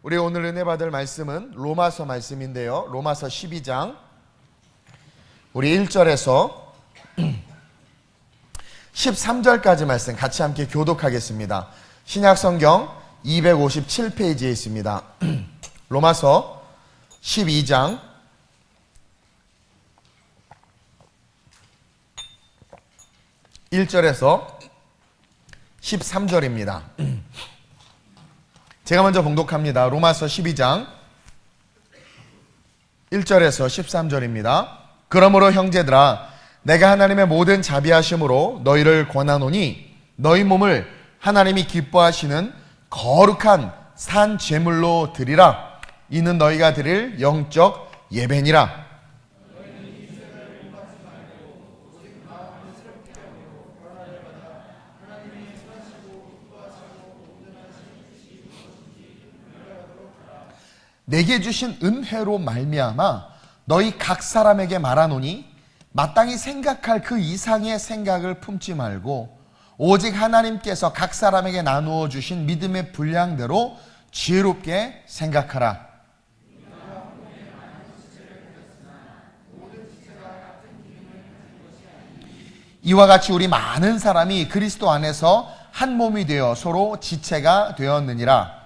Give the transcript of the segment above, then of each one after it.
우리 오늘 은혜 받을 말씀은 로마서 말씀인데요. 로마서 12장 우리 1절에서 13절까지 말씀 같이 함께 교독하겠습니다. 신약성경 257페이지에 있습니다. 로마서 12장 1절에서 13절입니다. 제가 먼저 봉독합니다. 로마서 12장 1절에서 13절입니다. 그러므로 형제들아 내가 하나님의 모든 자비하심으로 너희를 권하노니 너희 몸을 하나님이 기뻐하시는 거룩한 산 제물로 드리라. 이는 너희가 드릴 영적 예배니라. 내게 주신 은혜로 말미암아 너희 각 사람에게 말하노니 마땅히 생각할 그 이상의 생각을 품지 말고 오직 하나님께서 각 사람에게 나누어 주신 믿음의 분량대로 지혜롭게 생각하라. 이와 같이 우리 많은 사람이 그리스도 안에서 한 몸이 되어 서로 지체가 되었느니라.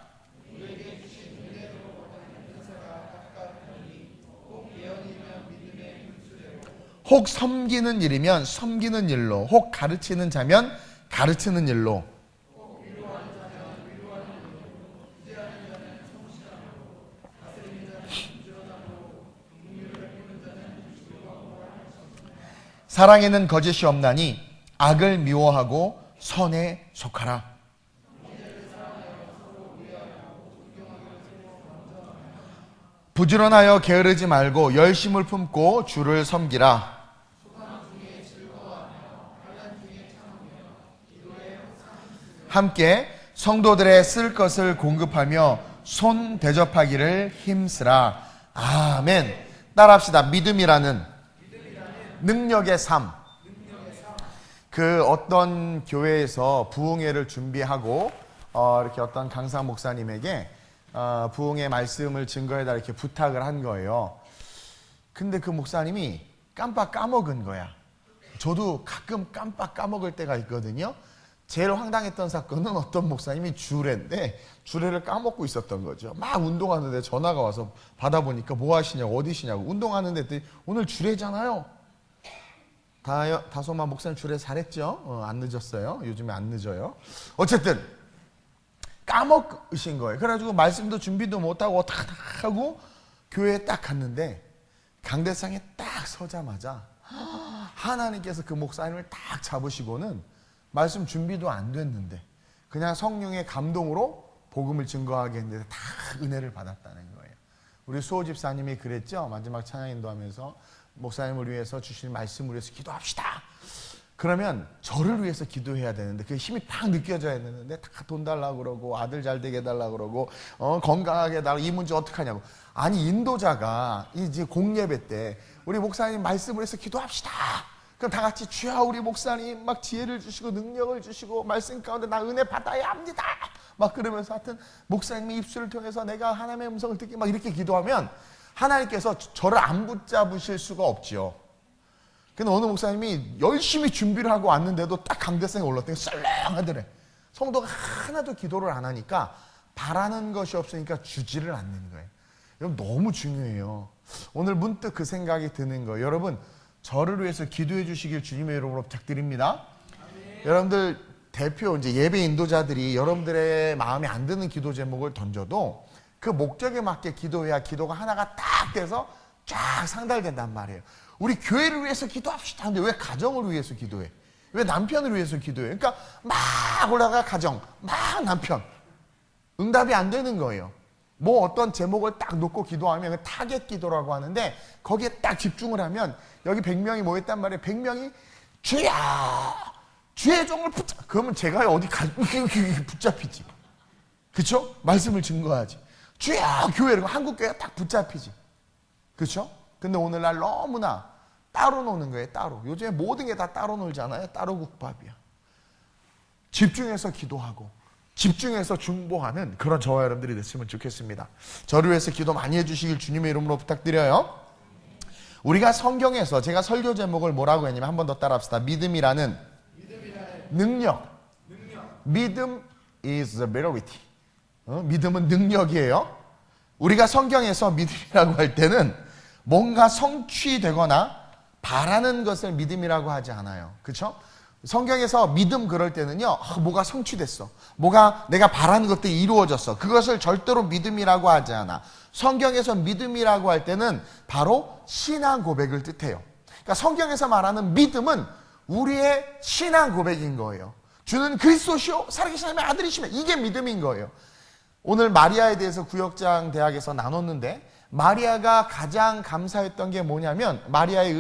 혹 섬기는 일이면 섬기는 일로, 혹 가르치는 자면 가르치는 일로, 사랑에는 거짓이 없나니 악을 미워하고 선에 속하라. 부지런하여 게으르지 말고 열심을 품고 주를 섬기라. 함께 성도들의 쓸 것을 공급하며 손 대접하기를 힘쓰라. 아멘. 따라합시다. 믿음이라는 능력의 삶. 그 어떤 교회에서 부흥회를 준비하고 이렇게 어떤 강사 목사님에게 부흥회 말씀을 증거해달라 이렇게 부탁을 한 거예요. 근데 그 목사님이 깜빡 까먹은 거야. 저도 가끔 깜빡 까먹을 때가 있거든요. 제일 황당했던 사건은 어떤 목사님이 주례인데 주례를 까먹고 있었던 거죠. 막 운동하는데 전화가 와서 받아보니까 뭐 하시냐고, 어디시냐고. 운동하는데 오늘 주례잖아요. 다소마 목사님 주례 잘했죠? 안 늦었어요. 요즘에 안 늦어요. 어쨌든 까먹으신 거예요. 그래가지고 말씀도 준비도 못하고 탁 하고 교회에 딱 갔는데 강대상에 딱 서자마자 하나님께서 그 목사님을 딱 잡으시고는 말씀 준비도 안 됐는데 그냥 성령의 감동으로 복음을 증거하게 했는데 다 은혜를 받았다는 거예요. 우리 수호 집사님이 그랬죠. 마지막 찬양 인도하면서 목사님을 위해서 주신 말씀을 위해서 기도합시다. 그러면 저를 위해서 기도해야 되는데 그 힘이 팍 느껴져야 되는데 다 돈 달라고 그러고 아들 잘 되게 해달라고 그러고 건강하게 해달라고, 이 문제 어떡하냐고. 아니 인도자가 이제 공예배 때 우리 목사님 말씀을 위해서 기도합시다. 그럼 다 같이 주여 우리 목사님 막 지혜를 주시고 능력을 주시고 말씀 가운데 나 은혜 받아야 합니다. 막 그러면서 하여튼 목사님의 입술을 통해서 내가 하나님의 음성을 듣기 막 이렇게 기도하면 하나님께서 저를 안 붙잡으실 수가 없죠. 근데 어느 목사님이 열심히 준비를 하고 왔는데도 딱 강대상에 올랐더니 썰렁하더래. 성도가 하나도 기도를 안 하니까 바라는 것이 없으니까 주지를 않는 거예요. 여러분 너무 중요해요. 오늘 문득 그 생각이 드는 거예요. 여러분 저를 위해서 기도해 주시길 주님의 이름으로 부탁드립니다. 아멘. 여러분들 대표 이제 예배 인도자들이 여러분들의 마음에 안 드는 기도 제목을 던져도 그 목적에 맞게 기도해야 기도가 하나가 딱 돼서 쫙 상달된단 말이에요. 우리 교회를 위해서 기도합시다. 근데 왜 가정을 위해서 기도해? 왜 남편을 위해서 기도해? 그러니까 막 올라가 가정, 막 남편. 응답이 안 되는 거예요. 뭐 어떤 제목을 딱 놓고 기도하면 타겟 기도라고 하는데 거기에 딱 집중을 하면 여기 100명이 모였단 말이에요. 100명이 주야 주의 종을 붙잡. 그러면 제가 어디 붙잡히지. 그렇죠? 말씀을 증거하지. 주야 교회를 한국교회가 딱 붙잡히지. 그렇죠? 근데 오늘날 너무나 따로 노는 거예요. 따로. 요즘에 모든 게 다 따로 놀잖아요. 따로 국밥이야. 집중해서 기도하고 집중해서 중보하는 그런 저와 여러분들이 됐으면 좋겠습니다. 저를 위해서 기도 많이 해주시길 주님의 이름으로 부탁드려요. 우리가 성경에서 제가 설교 제목을 뭐라고 했냐면 한 번 더 따라합시다. 믿음이라는 능력. 믿음 is ability. 믿음은 능력이에요. 우리가 성경에서 믿음이라고 할 때는 뭔가 성취되거나 바라는 것을 믿음이라고 하지 않아요. 그렇죠? 성경에서 믿음 그럴 때는요, 뭐가 성취됐어. 뭐가 내가 바라는 것들이 이루어졌어. 그것을 절대로 믿음이라고 하지 않아. 성경에서 믿음이라고 할 때는 바로 신앙 고백을 뜻해요. 그러니까 성경에서 말하는 믿음은 우리의 신앙 고백인 거예요. 주는 그리스도시요 살아계신 하나님의 아들이시며, 이게 믿음인 거예요. 오늘 마리아에 대해서 구역장 대학에서 나눴는데, 마리아가 가장 감사했던 게 뭐냐면, 마리아의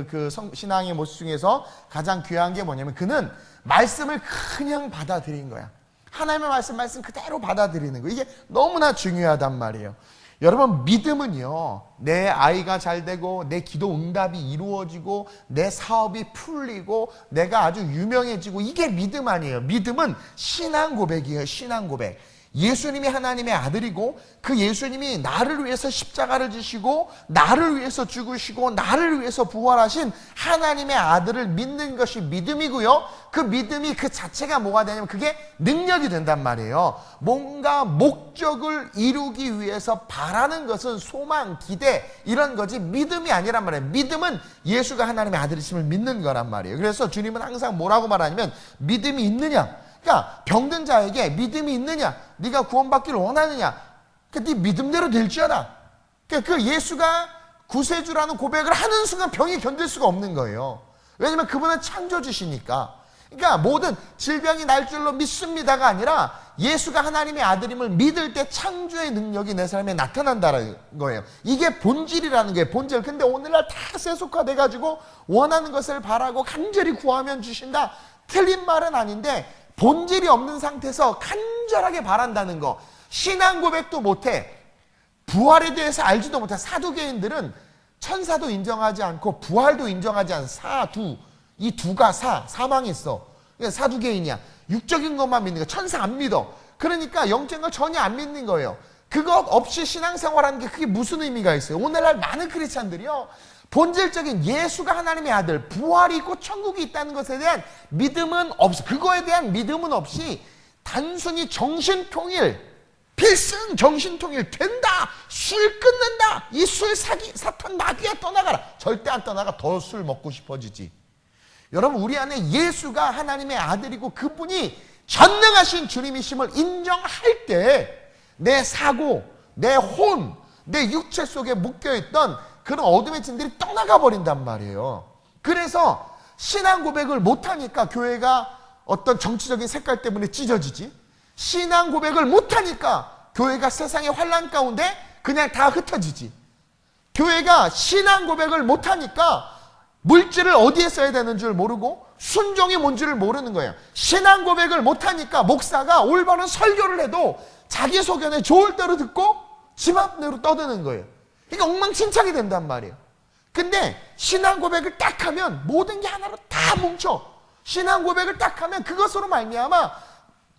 그 신앙의 모습 중에서 가장 귀한 게 뭐냐면, 그는 말씀을 그냥 받아들인 거야. 하나님의 말씀 그대로 받아들이는 거. 이게 너무나 중요하단 말이에요. 여러분, 믿음은요, 내 아이가 잘 되고 내 기도 응답이 이루어지고 내 사업이 풀리고 내가 아주 유명해지고, 이게 믿음 아니에요. 믿음은 신앙 고백이에요. 신앙 고백. 예수님이 하나님의 아들이고 그 예수님이 나를 위해서 십자가를 지시고 나를 위해서 죽으시고 나를 위해서 부활하신 하나님의 아들을 믿는 것이 믿음이고요. 그 믿음이 그 자체가 뭐가 되냐면 그게 능력이 된단 말이에요. 뭔가 목적을 이루기 위해서 바라는 것은 소망, 기대, 이런 거지 믿음이 아니란 말이에요. 믿음은 예수가 하나님의 아들이심을 믿는 거란 말이에요. 그래서 주님은 항상 뭐라고 말하냐면, 믿음이 있느냐, 그러니까 병든 자에게 믿음이 있느냐, 네가 구원받기를 원하느냐, 그러니까 네 믿음대로 될지어다. 그러니까 그 예수가 구세주라는 고백을 하는 순간 병이 견딜 수가 없는 거예요. 왜냐하면 그분은 창조주시니까. 그러니까 모든 질병이 날 줄로 믿습니다가 아니라 예수가 하나님의 아들임을 믿을 때 창조의 능력이 내 삶에 나타난다는 거예요. 이게 본질이라는 거예요. 본질. 근데 오늘날 다 세속화돼가지고 원하는 것을 바라고 간절히 구하면 주신다, 틀린 말은 아닌데, 본질이 없는 상태에서 간절하게 바란다는 거. 신앙 고백도 못해. 부활에 대해서 알지도 못해. 사두개인들은 천사도 인정하지 않고 부활도 인정하지 않은 사두. 이 두가 사망했어. 그러니까 사두개인이야. 육적인 것만 믿는 거야. 천사 안 믿어. 그러니까 영적인 걸 전혀 안 믿는 거예요. 그것 없이 신앙생활하는 게 그게 무슨 의미가 있어요? 오늘날 많은 크리스찬들이요, 본질적인 예수가 하나님의 아들, 부활이 있고 천국이 있다는 것에 대한 믿음은 없어. 그거에 대한 믿음은 없이 단순히 정신통일, 필승 정신통일, 된다, 술 끊는다, 이 술 사기, 사탄 마귀야 떠나가라. 절대 안 떠나가. 더 술 먹고 싶어지지. 여러분, 우리 안에 예수가 하나님의 아들이고 그분이 전능하신 주님이심을 인정할 때 내 사고, 내 혼, 내 육체 속에 묶여있던 그런 어둠의 진들이 떠나가 버린단 말이에요. 그래서 신앙 고백을 못하니까 교회가 어떤 정치적인 색깔 때문에 찢어지지, 신앙 고백을 못하니까 교회가 세상의 환란 가운데 그냥 다 흩어지지, 교회가 신앙 고백을 못하니까 물질을 어디에 써야 되는 줄 모르고 순종이 뭔지를 모르는 거예요. 신앙 고백을 못하니까 목사가 올바른 설교를 해도 자기 소견에 좋을 대로 듣고 지 맘대로 떠드는 거예요. 그러니까 엉망진창이 된단 말이에요. 근데 신앙 고백을 딱 하면 모든 게 하나로 다 뭉쳐. 신앙 고백을 딱 하면 그것으로 말미암아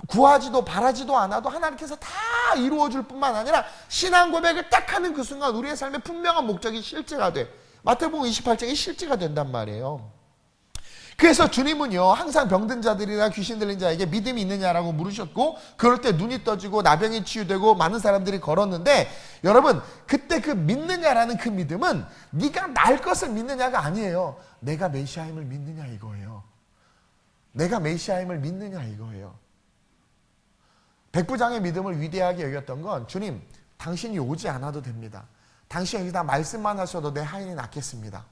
구하지도 바라지도 않아도 하나님께서 다 이루어줄 뿐만 아니라 신앙 고백을 딱 하는 그 순간 우리의 삶의 분명한 목적이 실제가 돼. 마태복음 28장이 실제가 된단 말이에요. 그래서 주님은요, 항상 병든 자들이나 귀신 들린 자에게 믿음이 있느냐라고 물으셨고, 그럴 때 눈이 떠지고 나병이 치유되고 많은 사람들이 걸었는데, 여러분, 그때 그 믿느냐라는 그 믿음은 네가 날 것을 믿느냐가 아니에요. 내가 메시아임을 믿느냐 이거예요. 내가 메시아임을 믿느냐 이거예요. 백부장의 믿음을 위대하게 여겼던 건, 주님, 당신이 오지 않아도 됩니다. 당신이 여기다 말씀만 하셔도 내 하인이 낫겠습니다.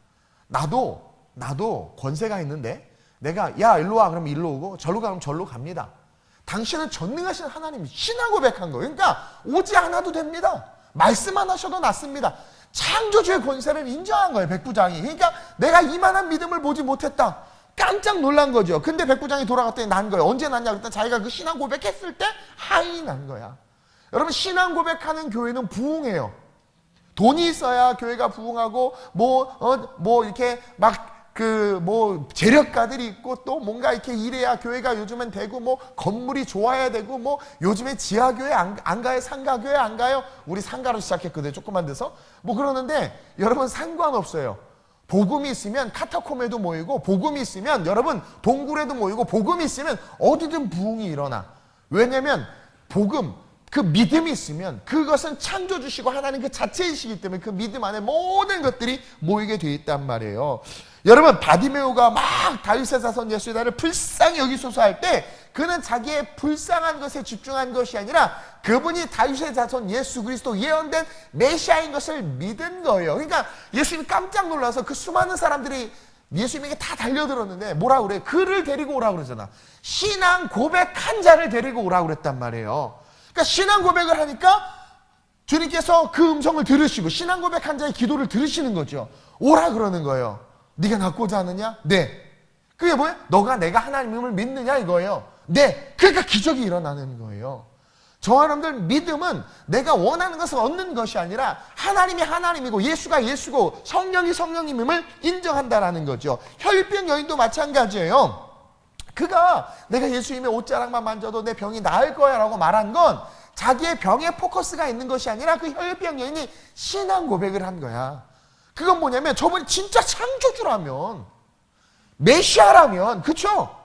나도 권세가 있는데 내가 야 일로 와 그러면 일로 오고 절로 가 그러면 절로 갑니다. 당신은 전능하신 하나님이 신앙 고백한 거예요. 그러니까 오지 않아도 됩니다. 말씀만 하셔도 낫습니다. 창조주의 권세를 인정한 거예요, 백부장이. 그러니까 내가 이만한 믿음을 보지 못했다. 깜짝 놀란 거죠. 근데 백부장이 돌아갔더니 난 거예요. 언제 났냐 그랬더니 자기가 그 신앙 고백했을 때 하인이 난 거야. 여러분, 신앙 고백하는 교회는 부흥해요. 돈이 있어야 교회가 부흥하고 뭐 이렇게 막 그 뭐 재력가들이 있고 또 뭔가 이렇게 이래야 교회가 요즘엔 되고 뭐 건물이 좋아야 되고 뭐 요즘에 지하교회 안 가요? 상가교회 안 가요? 우리 상가로 시작했거든요. 조그만 데서. 뭐 그러는데 여러분 상관없어요. 복음이 있으면 카타콤에도 모이고 복음이 있으면 여러분 동굴에도 모이고 복음이 있으면 어디든 부흥이 일어나. 왜냐면 복음 그 믿음이 있으면 그것은 창조주시고 하나님 그 자체이시기 때문에 그 믿음 안에 모든 것들이 모이게 되어 있단 말이에요. 여러분 바디메오가 막 다윗의 자손 예수의 나를 불쌍히 여기소서 할 때 그는 자기의 불쌍한 것에 집중한 것이 아니라 그분이 다윗의 자손 예수 그리스도 예언된 메시아인 것을 믿은 거예요. 그러니까 예수님이 깜짝 놀라서 그 수많은 사람들이 예수님에게 다 달려들었는데 뭐라 그래? 그를 데리고 오라 그러잖아. 신앙 고백한 자를 데리고 오라 그랬단 말이에요. 그러니까 신앙 고백을 하니까 주님께서 그 음성을 들으시고 신앙 고백한 자의 기도를 들으시는 거죠. 오라 그러는 거예요. 네가 낳고자 하느냐? 네. 그게 뭐예요? 너가 내가 하나님을 믿느냐 이거예요. 네. 그러니까 기적이 일어나는 거예요. 저와 여러분들 믿음은 내가 원하는 것을 얻는 것이 아니라 하나님이 하나님이고 예수가 예수고 성령이 성령님임을 인정한다라는 거죠. 혈병 여인도 마찬가지예요. 그가 내가 예수님의 옷자락만 만져도 내 병이 나을 거야 라고 말한 건 자기의 병에 포커스가 있는 것이 아니라 그 혈병 여인이 신앙 고백을 한 거야. 그건 뭐냐면 저분이 진짜 창조주라면 메시아라면 그쵸?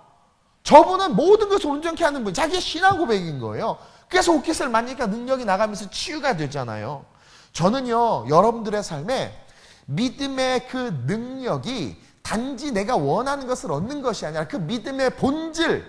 저분은 모든 것을 온전케 하는 분, 자기의 신앙 고백인 거예요. 그래서 옷깃을 만지니까 능력이 나가면서 치유가 되잖아요. 저는요 여러분들의 삶에 믿음의 그 능력이 단지 내가 원하는 것을 얻는 것이 아니라 그 믿음의 본질,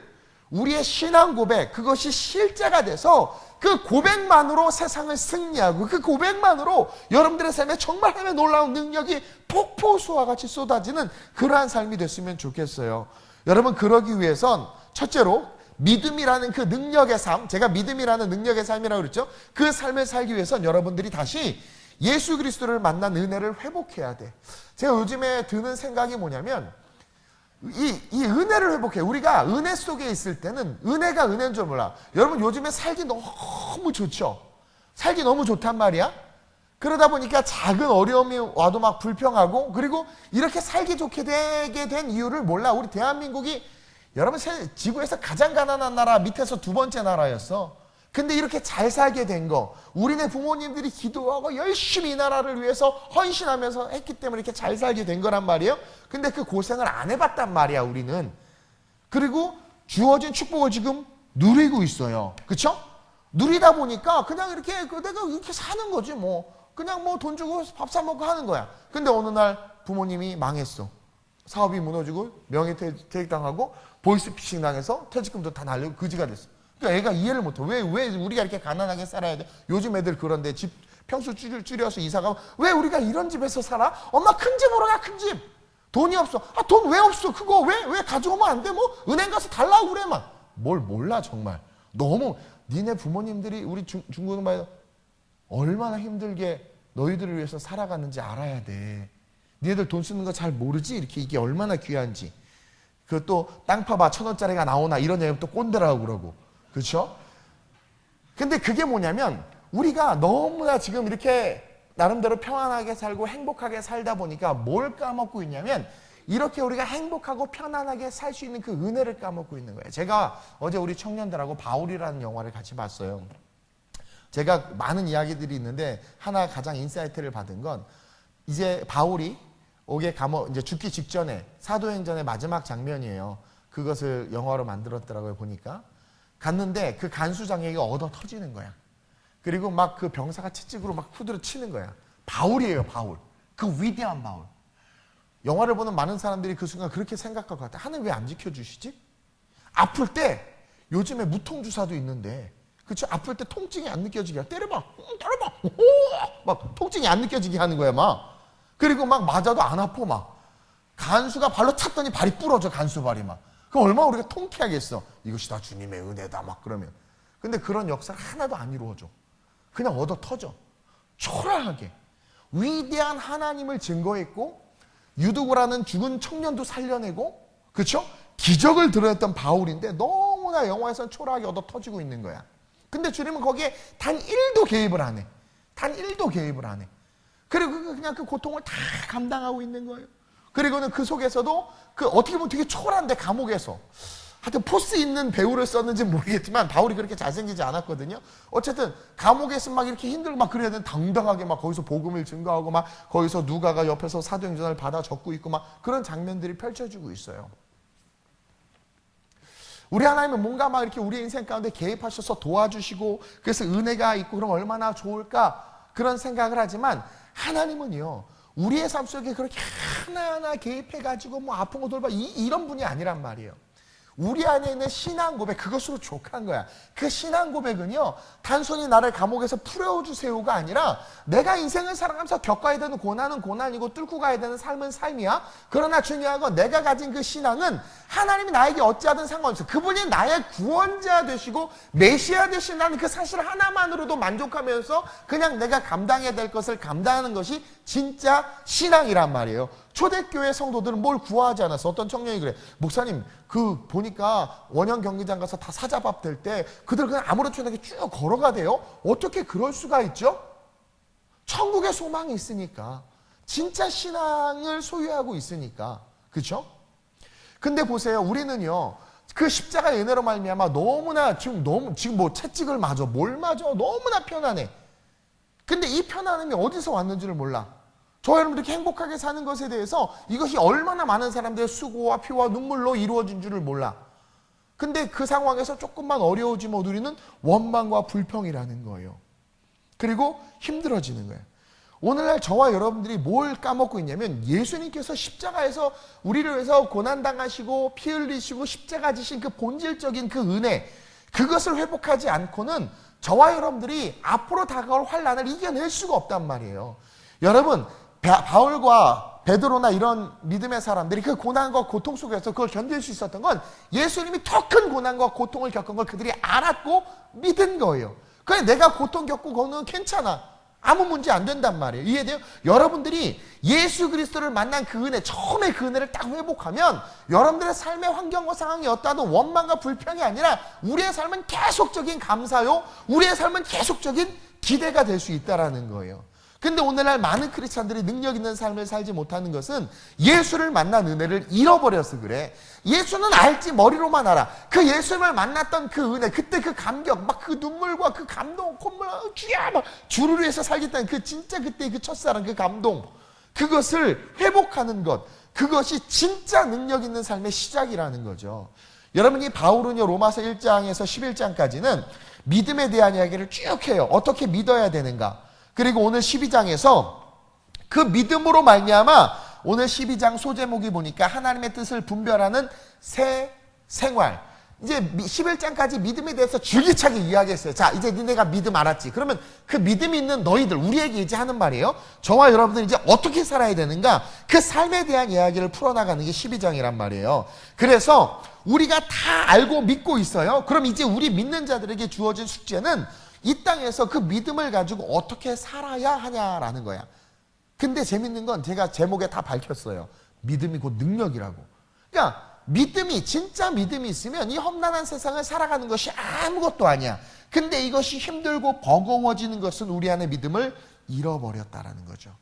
우리의 신앙 고백, 그것이 실제가 돼서 그 고백만으로 세상을 승리하고 그 고백만으로 여러분들의 삶에 정말 하나님의 놀라운 능력이 폭포수와 같이 쏟아지는 그러한 삶이 됐으면 좋겠어요. 여러분 그러기 위해선 첫째로 믿음이라는 그 능력의 삶, 제가 믿음이라는 능력의 삶이라고 그랬죠. 그 삶을 살기 위해선 여러분들이 다시 예수 그리스도를 만난 은혜를 회복해야 돼. 제가 요즘에 드는 생각이 뭐냐면 이 은혜를 회복해. 우리가 은혜 속에 있을 때는 은혜가 은혜인 줄 몰라. 여러분 요즘에 살기 너무 좋죠. 살기 너무 좋단 말이야. 그러다 보니까 작은 어려움이 와도 막 불평하고 그리고 이렇게 살기 좋게 되게 된 이유를 몰라. 우리 대한민국이 여러분 지구에서 가장 가난한 나라 밑에서 두 번째 나라였어. 근데 이렇게 잘 살게 된 거 우리네 부모님들이 기도하고 열심히 이 나라를 위해서 헌신하면서 했기 때문에 이렇게 잘 살게 된 거란 말이에요. 근데 그 고생을 안 해봤단 말이야 우리는. 그리고 주어진 축복을 지금 누리고 있어요. 그쵸? 누리다 보니까 그냥 이렇게 내가 이렇게 사는 거지 뭐. 그냥 뭐 돈 주고 밥 사 먹고 하는 거야. 근데 어느 날 부모님이 망했어. 사업이 무너지고 명예퇴직당하고 보이스피싱 당해서 퇴직금도 다 날리고 그지가 됐어. 그러니까 애가 이해를 못해. 왜 우리가 이렇게 가난하게 살아야 돼? 요즘 애들 그런데 집 평수 줄여서 이사 가면 왜 우리가 이런 집에서 살아? 엄마 큰 집으로 가, 큰 집. 돈이 없어. 아, 돈 왜 없어? 그거 왜 가져오면 안 돼? 뭐 은행 가서 달라고 그래 막. 뭘 몰라 정말. 너무 니네 부모님들이 우리 중고등부에 얼마나 힘들게 너희들을 위해서 살아갔는지 알아야 돼. 니네들 돈 쓰는 거 잘 모르지? 이렇게 이게 얼마나 귀한지. 그것도 땅 파봐 1,000원짜리가 나오나 이런 얘기면 또 꼰대라고 그러고. 그렇죠? 근데 그게 뭐냐면 우리가 너무나 지금 이렇게 나름대로 평안하게 살고 행복하게 살다 보니까 뭘 까먹고 있냐면 이렇게 우리가 행복하고 편안하게 살 수 있는 그 은혜를 까먹고 있는 거예요. 제가 어제 우리 청년들하고 바울이라는 영화를 같이 봤어요. 제가 많은 이야기들이 있는데 하나 가장 인사이트를 받은 건 이제 바울이 이제 죽기 직전에 사도행전의 마지막 장면이에요. 그것을 영화로 만들었더라고요 보니까. 갔는데 그 간수장에게 얻어 터지는 거야. 그리고 막 그 병사가 채찍으로 막 후드려 치는 거야. 바울이에요 바울. 그 위대한 바울. 영화를 보는 많은 사람들이 그 순간 그렇게 생각할 것 같아. 하나님 왜 안 지켜주시지? 아플 때 요즘에 무통주사도 있는데 그쵸? 아플 때 통증이 안 느껴지게 때려봐 막 통증이 안 느껴지게 하는 거야 막. 그리고 막 맞아도 안 아파 막. 간수가 발로 찼더니 발이 부러져 간수발이 막. 그럼 얼마나 우리가 통쾌하겠어. 이것이 다 주님의 은혜다 막 그러면. 근데 그런 역사가 하나도 안 이루어져. 그냥 얻어 터져. 초라하게. 위대한 하나님을 증거했고 유두고라는 죽은 청년도 살려내고 그렇죠? 기적을 드러냈던 바울인데 너무나 영화에서는 초라하게 얻어 터지고 있는 거야. 근데 주님은 거기에 단 1도 개입을 안 해. 단 1도 개입을 안 해. 그리고 그냥 그 고통을 다 감당하고 있는 거예요. 그리고는 그 속에서도 그 어떻게 보면 되게 초라한데 감옥에서 하여튼 포스 있는 배우를 썼는지 모르겠지만 바울이 그렇게 잘생기지 않았거든요. 어쨌든 감옥에서 막 이렇게 힘들고 막 그래야 되는 당당하게 막 거기서 복음을 증거하고 막 거기서 누가가 옆에서 사도행전을 받아 적고 있고 막 그런 장면들이 펼쳐지고 있어요. 우리 하나님은 뭔가 막 이렇게 우리 인생 가운데 개입하셔서 도와주시고 그래서 은혜가 있고 그럼 얼마나 좋을까 그런 생각을 하지만 하나님은요 우리의 삶 속에 그렇게 하나하나 개입해가지고 뭐 아픈 거 돌봐 이런 분이 아니란 말이에요. 우리 안에 있는 신앙 고백 그것으로 족한 거야. 그 신앙 고백은요 단순히 나를 감옥에서 풀어주세요가 아니라 내가 인생을 살아가면서 겪어야 되는 고난은 고난이고 뚫고 가야 되는 삶은 삶이야. 그러나 중요한 건 내가 가진 그 신앙은 하나님이 나에게 어찌하든 상관없어. 그분이 나의 구원자 되시고 메시아 되신다는 그 사실 하나만으로도 만족하면서 그냥 내가 감당해야 될 것을 감당하는 것이 진짜 신앙이란 말이에요. 초대교회 성도들은 뭘 구하지 않았어. 어떤 청년이 그래. 목사님 그 보니까 원형 경기장 가서 다 사자밥 될 때 그들 그냥 아무렇지 않게 쭉 걸어가대요. 어떻게 그럴 수가 있죠? 천국의 소망이 있으니까. 진짜 신앙을 소유하고 있으니까. 그렇죠? 근데 보세요. 우리는요. 그 십자가의 은혜로 말미암아 너무나 지금 뭐 채찍을 맞아 뭘 맞아 너무나 편안해. 근데 이 편안함이 어디서 왔는지를 몰라. 저 여러분들이 이렇게 행복하게 사는 것에 대해서 이것이 얼마나 많은 사람들의 수고와 피와 눈물로 이루어진 줄을 몰라. 근데 그 상황에서 조금만 어려워지면 우리는 원망과 불평이라는 거예요. 그리고 힘들어지는 거예요. 오늘날 저와 여러분들이 뭘 까먹고 있냐면 예수님께서 십자가에서 우리를 위해서 고난당하시고 피 흘리시고 십자가 지신 그 본질적인 그 은혜 그것을 회복하지 않고는 저와 여러분들이 앞으로 다가올 환난을 이겨낼 수가 없단 말이에요. 여러분 바울과 베드로나 이런 믿음의 사람들이 그 고난과 고통 속에서 그걸 견딜 수 있었던 건 예수님이 더 큰 고난과 고통을 겪은 걸 그들이 알았고 믿은 거예요. 그래 내가 고통 겪고 그거는 괜찮아. 아무 문제 안 된단 말이에요. 이해돼요? 여러분들이 예수 그리스도를 만난 그 은혜, 처음에 그 은혜를 딱 회복하면 여러분들의 삶의 환경과 상황이 어떠하든 원망과 불평이 아니라 우리의 삶은 계속적인 감사요. 우리의 삶은 계속적인 기대가 될 수 있다는 거예요. 근데 오늘날 많은 크리스찬들이 능력 있는 삶을 살지 못하는 것은 예수를 만난 은혜를 잃어버려서 그래. 예수는 알지 머리로만 알아. 그 예수를 만났던 그 은혜, 그때 그 감격, 막 그 눈물과 그 감동, 콧물, 주야 막 주를 위해서 살겠다는 그 진짜 그때 그 첫사랑, 그 감동, 그것을 회복하는 것, 그것이 진짜 능력 있는 삶의 시작이라는 거죠. 여러분 이 바울은요 로마서 1장에서 11장까지는 믿음에 대한 이야기를 쭉 해요. 어떻게 믿어야 되는가. 그리고 오늘 12장에서 그 믿음으로 말미암아 오늘 12장 소제목이 보니까 하나님의 뜻을 분별하는 새 생활. 이제 11장까지 믿음에 대해서 줄기차게 이야기했어요. 자, 이제 니네가 믿음 알았지. 그러면 그 믿음이 있는 너희들, 우리에게 이제 하는 말이에요. 저와 여러분들 이제 어떻게 살아야 되는가? 그 삶에 대한 이야기를 풀어나가는 게 12장이란 말이에요. 그래서 우리가 다 알고 믿고 있어요. 그럼 이제 우리 믿는 자들에게 주어진 숙제는 이 땅에서 그 믿음을 가지고 어떻게 살아야 하냐라는 거야. 근데 재밌는 건 제가 제목에 다 밝혔어요. 믿음이 곧 능력이라고. 그러니까 믿음이 진짜 믿음이 있으면 이 험난한 세상을 살아가는 것이 아무것도 아니야. 근데 이것이 힘들고 버거워지는 것은 우리 안에 믿음을 잃어버렸다라는 거죠.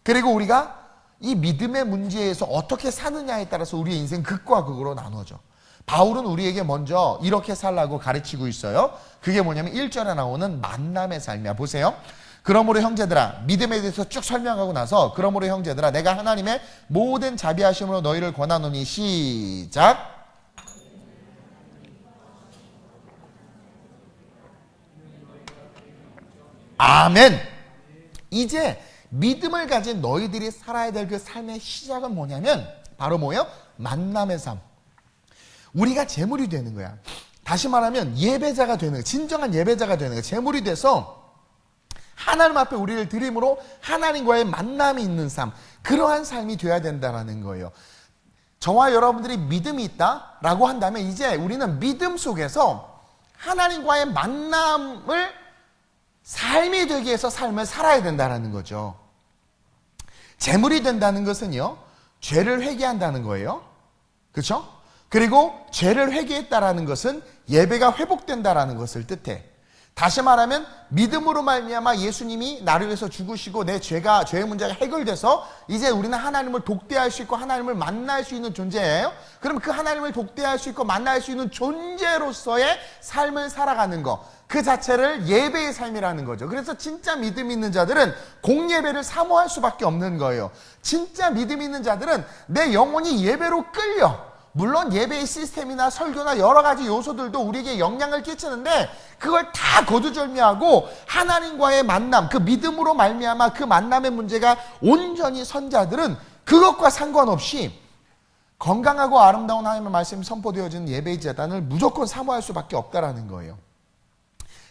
그리고 우리가 이 믿음의 문제에서 어떻게 사느냐에 따라서 우리의 인생 극과 극으로 나눠져. 바울은 우리에게 먼저 이렇게 살라고 가르치고 있어요. 그게 뭐냐면 1절에 나오는 만남의 삶이야. 보세요. 그러므로 형제들아, 믿음에 대해서 쭉 설명하고 나서 그러므로 형제들아 내가 하나님의 모든 자비하심으로 너희를 권하노니 시작. 아멘. 이제 믿음을 가진 너희들이 살아야 될 그 삶의 시작은 뭐냐면 바로 뭐예요? 만남의 삶. 우리가 제물이 되는 거야. 다시 말하면 예배자가 되는 거야. 진정한 예배자가 되는 거야. 제물이 돼서 하나님 앞에 우리를 드림으로 하나님과의 만남이 있는 삶, 그러한 삶이 되어야 된다는 거예요. 저와 여러분들이 믿음이 있다라고 한다면 이제 우리는 믿음 속에서 하나님과의 만남을 삶이 되기 위해서 삶을 살아야 된다는 거죠. 제물이 된다는 것은요, 죄를 회개한다는 거예요. 그렇죠? 그리고 죄를 회개했다라는 것은 예배가 회복된다라는 것을 뜻해. 다시 말하면 믿음으로 말미암아 예수님이 나를 위해서 죽으시고 내 죄의 문제가 해결돼서 이제 우리는 하나님을 독대할 수 있고 하나님을 만날 수 있는 존재예요. 그럼 그 하나님을 독대할 수 있고 만날 수 있는 존재로서의 삶을 살아가는 것, 그 자체를 예배의 삶이라는 거죠. 그래서 진짜 믿음 있는 자들은 공예배를 사모할 수밖에 없는 거예요. 진짜 믿음 있는 자들은 내 영혼이 예배로 끌려. 물론 예배의 시스템이나 설교나 여러 가지 요소들도 우리에게 영향을 끼치는데 그걸 다 거두절미하고 하나님과의 만남, 그 믿음으로 말미암아 그 만남의 문제가 온전히 선 자들은 그것과 상관없이 건강하고 아름다운 하나님의 말씀이 선포되어지는 예배의 제단을 무조건 사모할 수밖에 없다라는 거예요.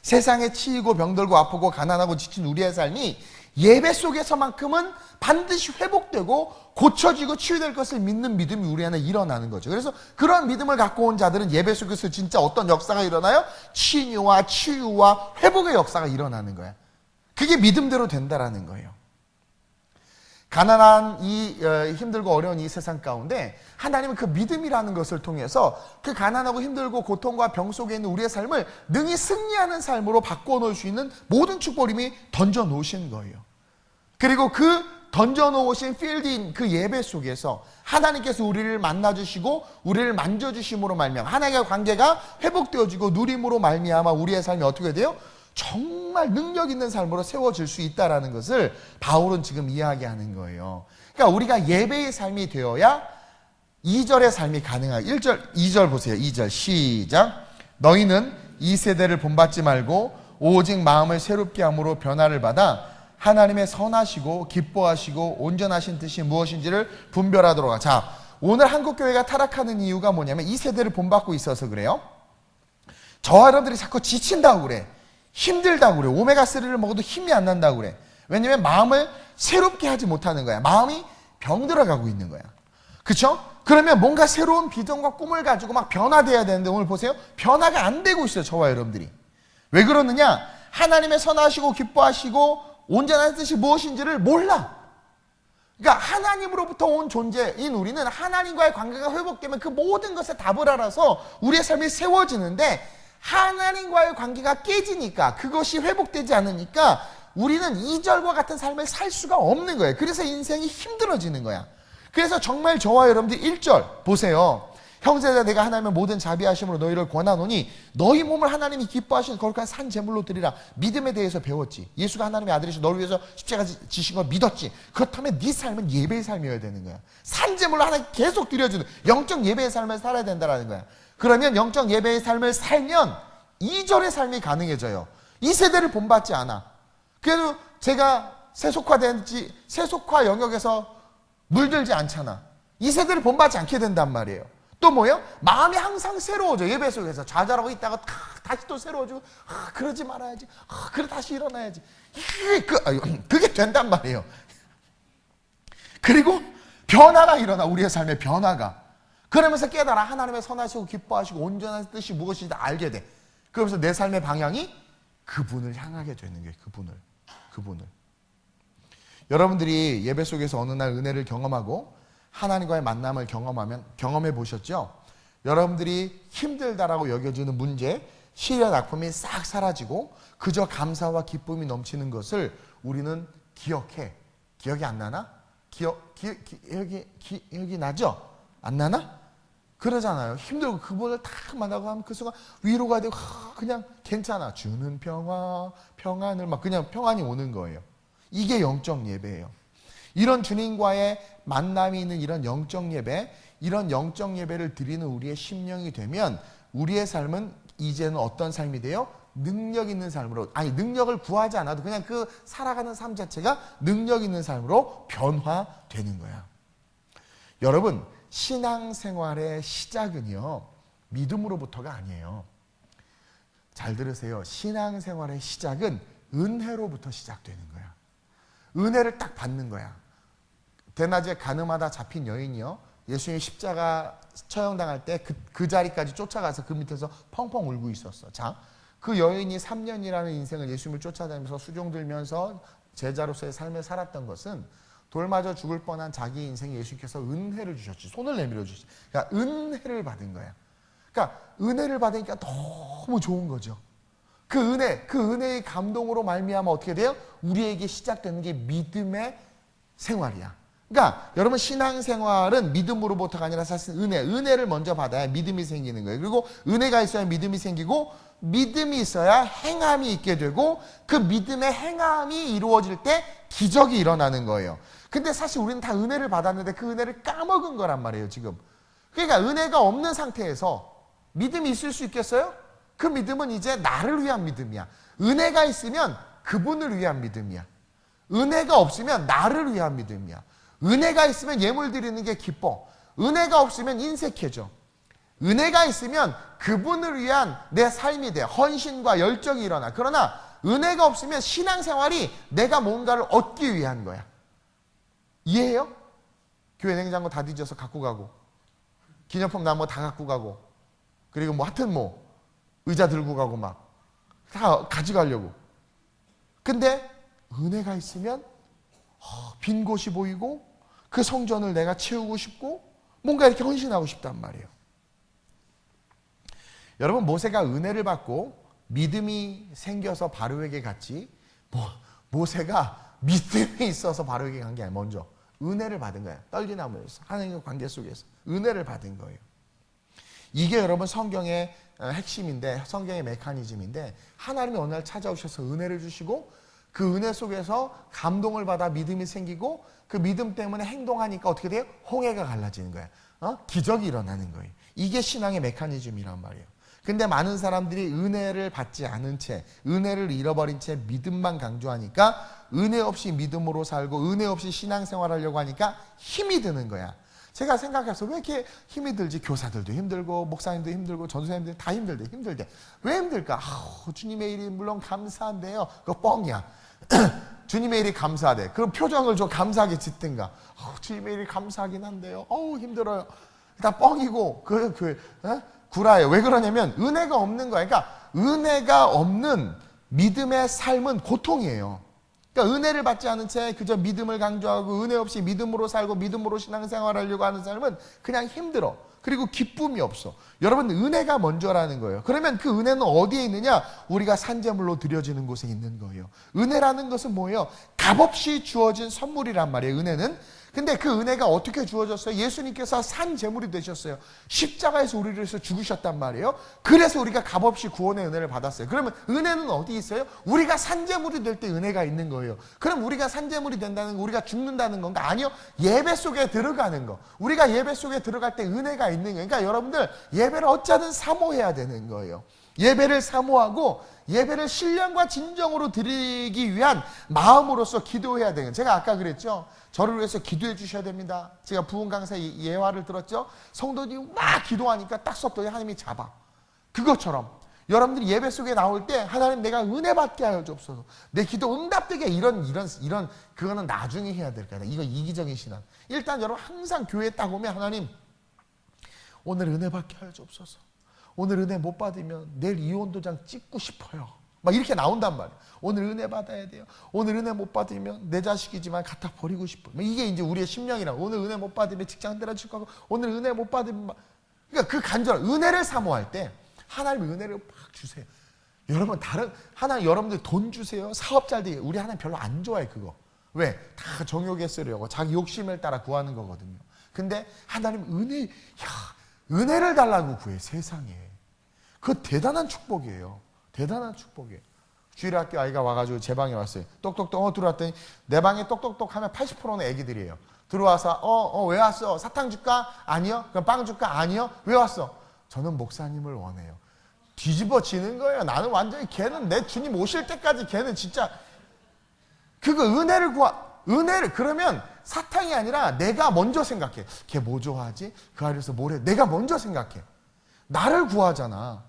세상에 치이고 병들고 아프고 가난하고 지친 우리의 삶이 예배 속에서만큼은 반드시 회복되고 고쳐지고 치유될 것을 믿는 믿음이 우리 안에 일어나는 거죠. 그래서 그런 믿음을 갖고 온 자들은 예배 속에서 진짜 어떤 역사가 일어나요? 치유와 치유와 회복의 역사가 일어나는 거야. 그게 믿음대로 된다라는 거예요. 가난한 힘들고 어려운 이 세상 가운데 하나님은 그 믿음이라는 것을 통해서 그 가난하고 힘들고 고통과 병 속에 있는 우리의 삶을 능히 승리하는 삶으로 바꿔놓을 수 있는 모든 축복을 이미 던져놓으신 거예요. 그리고 그 던져놓으신 필드인 그 예배 속에서 하나님께서 우리를 만나주시고 우리를 만져주심으로 말미암아 하나님과의 관계가 회복되어지고 누림으로 말미암아 우리의 삶이 어떻게 돼요? 정말 능력 있는 삶으로 세워질 수 있다는 것을 바울은 지금 이야기하는 거예요. 그러니까 우리가 예배의 삶이 되어야 2절의 삶이 가능해요. 2절 보세요. 2절 시작. 너희는 이 세대를 본받지 말고 오직 마음을 새롭게 함으로 변화를 받아 하나님의 선하시고 기뻐하시고 온전하신 뜻이 무엇인지를 분별하도록 하자. 자, 오늘 한국교회가 타락하는 이유가 뭐냐면 이 세대를 본받고 있어서 그래요. 저와 여러분들이 자꾸 지친다고 그래. 힘들다고 그래. 오메가3를 먹어도 힘이 안 난다고 그래. 왜냐면 마음을 새롭게 하지 못하는 거야. 마음이 병들어가고 있는 거야. 그쵸? 그러면 뭔가 새로운 비전과 꿈을 가지고 막 변화돼야 되는데 오늘 보세요. 변화가 안 되고 있어요. 저와 여러분들이. 왜 그러느냐? 하나님의 선하시고 기뻐하시고 온전한 뜻이 무엇인지를 몰라. 그러니까 하나님으로부터 온 존재인 우리는 하나님과의 관계가 회복되면 그 모든 것에 답을 알아서 우리의 삶이 세워지는데 하나님과의 관계가 깨지니까 그것이 회복되지 않으니까 우리는 2절과 같은 삶을 살 수가 없는 거예요. 그래서 인생이 힘들어지는 거야. 그래서 정말 저와 여러분들 1절 보세요. 형제들아 내가 하나님의 모든 자비하심으로 너희를 권하노니 너희 몸을 하나님이 기뻐하시는 거룩한 산 제물로 드리라. 믿음에 대해서 배웠지. 예수가 하나님의 아들이시고 너를 위해서 십자가 지신 걸 믿었지. 그렇다면 네 삶은 예배의 삶이어야 되는 거야. 산 제물로 하나님 계속 드려주는 영적 예배의 삶을 살아야 된다는 거야. 그러면 영적 예배의 삶을 살면 2절의 삶이 가능해져요. 이 세대를 본받지 않아. 그래도 제가 세속화 영역에서 물들지 않잖아. 이 세대를 본받지 않게 된단 말이에요. 또 뭐예요? 마음이 항상 새로워져. 예배 속에서 좌절하고 있다가 다시 또 새로워지고 그러지 말아야지. 그래 다시 일어나야지. 그게 된단 말이에요. 그리고 변화가 일어나. 우리의 삶의 변화가. 그러면서 깨달아 하나님의 선하시고 기뻐하시고 온전한 뜻이 무엇인지 알게 돼. 그러면서 내 삶의 방향이 그분을 향하게 되는 거예요. 그분을. 여러분들이 예배 속에서 어느 날 은혜를 경험하고 하나님과의 만남을 경험해 보셨죠? 여러분들이 힘들다라고 여겨지는 문제, 시련 아픔이 싹 사라지고 그저 감사와 기쁨이 넘치는 것을 우리는 기억해. 기억이 안 나나? 기억이 나죠? 안 나나? 그러잖아요. 힘들고 그분을 딱 만나고 하면 그 순간 위로가 되고 그냥 괜찮아. 주는 평안을 막 그냥 평안이 오는 거예요. 이게 영적 예배예요. 이런 주님과의 만남이 있는 이런 영적 예배를 드리는 우리의 심령이 되면 우리의 삶은 이제는 어떤 삶이 돼요? 능력 있는 삶으로, 능력을 구하지 않아도 그냥 그 살아가는 삶 자체가 능력 있는 삶으로 변화되는 거야. 여러분, 신앙생활의 시작은요, 믿음으로부터가 아니에요. 잘 들으세요. 신앙생활의 시작은 은혜로부터 시작되는 거야. 은혜를 딱 받는 거야. 대낮에 가늠하다 잡힌 여인이요, 예수님 십자가 처형당할 때 그 자리까지 쫓아가서 그 밑에서 펑펑 울고 있었어. 자, 그 여인이 3년이라는 인생을 예수님을 쫓아다니면서 수종 들면서 제자로서의 삶을 살았던 것은 돌 맞아 죽을 뻔한 자기 인생에 예수님께서 은혜를 주셨지. 손을 내밀어 주셨지. 그러니까 은혜를 받은 거야. 그러니까 은혜를 받으니까 너무 좋은 거죠. 그 은혜의 감동으로 말미암아 어떻게 돼요? 우리에게 시작되는 게 믿음의 생활이야. 그러니까 여러분 신앙생활은 믿음으로부터가 아니라 사실 은혜를 먼저 받아야 믿음이 생기는 거예요. 그리고 은혜가 있어야 믿음이 생기고 믿음이 있어야 행함이 있게 되고 그 믿음의 행함이 이루어질 때 기적이 일어나는 거예요. 근데 사실 우리는 다 은혜를 받았는데 그 은혜를 까먹은 거란 말이에요, 지금. 그러니까 은혜가 없는 상태에서 믿음이 있을 수 있겠어요? 그 믿음은 이제 나를 위한 믿음이야. 은혜가 있으면 그분을 위한 믿음이야. 은혜가 없으면 나를 위한 믿음이야. 은혜가 있으면 예물 드리는 게 기뻐. 은혜가 없으면 인색해져. 은혜가 있으면 그분을 위한 내 삶이 돼. 헌신과 열정이 일어나. 그러나 은혜가 없으면 신앙생활이 내가 뭔가를 얻기 위한 거야. 이해해요? 교회 냉장고 다 뒤져서 갖고 가고 기념품 나 뭐 다 갖고 가고 그리고 뭐 하여튼 뭐 의자 들고 가고 막 다 가져가려고. 근데 은혜가 있으면 빈 곳이 보이고 그 성전을 내가 채우고 싶고 뭔가 이렇게 헌신하고 싶단 말이에요. 여러분 모세가 은혜를 받고 믿음이 생겨서 바로에게 갔지 모세가 믿음이 있어서 바로에게 간 게 아니라 먼저 은혜를 받은 거야. 떨기나무에서 하나님과 관계 속에서 은혜를 받은 거예요. 이게 여러분 성경의 핵심인데 성경의 메커니즘인데 하나님이 어느 날 찾아오셔서 은혜를 주시고 그 은혜 속에서 감동을 받아 믿음이 생기고 그 믿음 때문에 행동하니까 어떻게 돼요? 홍해가 갈라지는 거야. 기적이 일어나는 거예요. 이게 신앙의 메커니즘이란 말이에요. 근데 많은 사람들이 은혜를 받지 않은 채 은혜를 잃어버린 채 믿음만 강조하니까 은혜 없이 믿음으로 살고 은혜 없이 신앙생활 하려고 하니까 힘이 드는 거야. 제가 생각해서 왜 이렇게 힘이 들지? 교사들도 힘들고 목사님도 힘들고 전도사님도 다 힘들대. 왜 힘들까? 주님의 일이 물론 감사한데요. 그거 뻥이야. 주님의 일이 감사하대. 그럼 표정을 좀 감사하게 짓든가. 주님의 일이 감사하긴 한데요. 힘들어요. 다 뻥이고 구라예요. 왜 그러냐면 은혜가 없는 거야. 그러니까 은혜가 없는 믿음의 삶은 고통이에요. 그러니까 은혜를 받지 않은 채 그저 믿음을 강조하고 은혜 없이 믿음으로 살고 믿음으로 신앙생활하려고 하는 삶은 그냥 힘들어. 그리고 기쁨이 없어. 여러분 은혜가 먼저라는 거예요. 그러면 그 은혜는 어디에 있느냐? 우리가 산제물로 드려지는 곳에 있는 거예요. 은혜라는 것은 뭐예요? 값없이 주어진 선물이란 말이에요. 은혜는. 근데 그 은혜가 어떻게 주어졌어요? 예수님께서 산제물이 되셨어요. 십자가에서 우리를 위해서 죽으셨단 말이에요. 그래서 우리가 값없이 구원의 은혜를 받았어요. 그러면 은혜는 어디 있어요? 우리가 산제물이 될 때 은혜가 있는 거예요. 그럼 우리가 산제물이 된다는 거, 우리가 죽는다는 건가? 아니요. 예배 속에 들어가는 거. 우리가 예배 속에 들어갈 때 은혜가 있는 거예요. 그러니까 여러분들 예배를 어쩌든 사모해야 되는 거예요. 예배를 사모하고 예배를 신령과 진정으로 드리기 위한 마음으로서 기도해야 되는. 제가 아까 그랬죠. 저를 위해서 기도해 주셔야 됩니다. 제가 부흥 강사 예화를 들었죠. 성도들이 막 기도하니까 딱 섭도에 하나님이 잡아. 그것처럼 여러분들이 예배 속에 나올 때 하나님 내가 은혜 받게 하여 주옵소서. 내 기도 응답되게 이런 그거는 나중에 해야 될 거야. 이거 이기적인 신앙. 일단 여러분 항상 교회에 딱 오면 하나님 오늘 은혜 받게 하여 주옵소서. 오늘 은혜 못 받으면 내일 이혼도장 찍고 싶어요. 막 이렇게 나온단 말이에요. 오늘 은혜 받아야 돼요. 오늘 은혜 못 받으면 내 자식이지만 갖다 버리고 싶어요. 이게 이제 우리의 심령이라. 오늘 은혜 못 받으면 직장 때려칠 거고 오늘 은혜 못 받으면 그러니까 그 간절 은혜를 사모할 때 하나님의 은혜를 막 주세요. 여러분 하나님 여러분들 돈 주세요. 사업 잘 되게. 우리 하나님 별로 안 좋아해 그거. 왜? 다 정욕에 쓰려고 자기 욕심을 따라 구하는 거거든요. 근데 하나님 은혜를 달라고 구해 세상에. 그거 대단한 축복이에요. 대단한 축복이에요. 주일학교 아이가 와가지고 제 방에 왔어요. 똑똑똑 들어왔더니 내 방에 똑똑똑 하면 80%는 애기들이에요. 들어와서 왜 왔어? 사탕 줄까? 아니요. 그럼 빵 줄까? 아니요. 왜 왔어? 저는 목사님을 원해요. 뒤집어지는 거예요. 나는 완전히 걔는 내 주님 오실 때까지 걔는 진짜 그거 은혜를 그러면 사탕이 아니라 내가 먼저 생각해. 걔 뭐 좋아하지? 그 아이에서 뭘 해? 내가 먼저 생각해. 나를 구하잖아.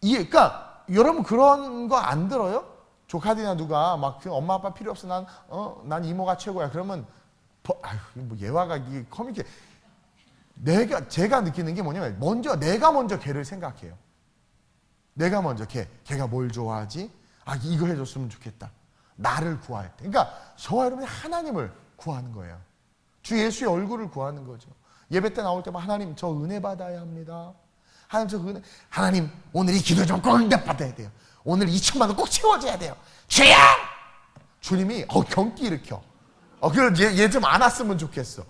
그러니까 여러분 그런 거 안 들어요? 조카들이나 누가 막 엄마 아빠 필요 없어 난 이모가 최고야. 그러면 뭐 예화가 이게 커미케 제가 느끼는 게 뭐냐면 내가 먼저 걔를 생각해요. 내가 먼저 걔가 뭘 좋아하지? 이거 해줬으면 좋겠다. 나를 구할 때. 그러니까 저와 여러분이 하나님을 구하는 거예요. 주 예수의 얼굴을 구하는 거죠. 예배 때 나올 때만 하나님 저 은혜 받아야 합니다. 하나님 오늘 이 기도 좀 꼭 응답받아야 돼요. 오늘 2천만 원 꼭 채워줘야 돼요. 주여! 주님이 경기 일으켜. 그럼 얘 좀 안 왔으면 좋겠어.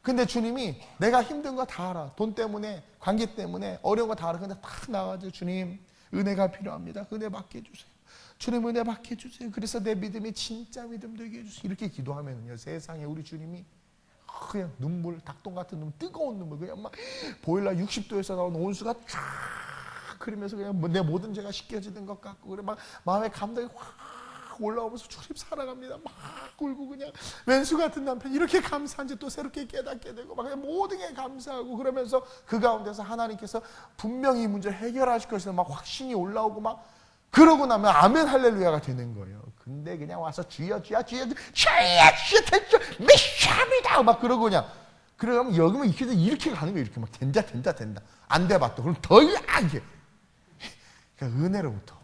근데 주님이 내가 힘든 거 다 알아. 돈 때문에, 관계 때문에, 어려운 거 다 알아. 근데 딱 나와가지고 주님 은혜가 필요합니다. 은혜 받게 해주세요. 주님 은혜 받게 해주세요. 그래서 내 믿음이 진짜 믿음 되게 해주세요. 이렇게 기도하면요, 세상에 우리 주님이 그냥 눈물, 닭똥 같은 눈물, 뜨거운 눈물, 그냥 막 보일러 60도에서 나온 온수가 쫙 흐르면서 그냥 내 모든 죄가 씻겨지는 것 같고, 그래 막 마음에 감동이 확 올라오면서 주님 사랑합니다 막 울고, 그냥 왼수 같은 남편 이렇게 감사한지 또 새롭게 깨닫게 되고, 막 그냥 모든 게 감사하고, 그러면서 그 가운데서 하나님께서 분명히 이 문제를 해결하실 것이다 막 확신이 올라오고, 막 그러고 나면 아멘 할렐루야가 되는 거예요. 근데 그냥 와서 주여 주여 주여 주여 됐죠 미샤입니다 막 그러고, 그냥 그러면 여기면 이렇게 가는 거예요. 이렇게 막 된다 안 돼봐 또 그럼 더 이게 그러니까 은혜로부터.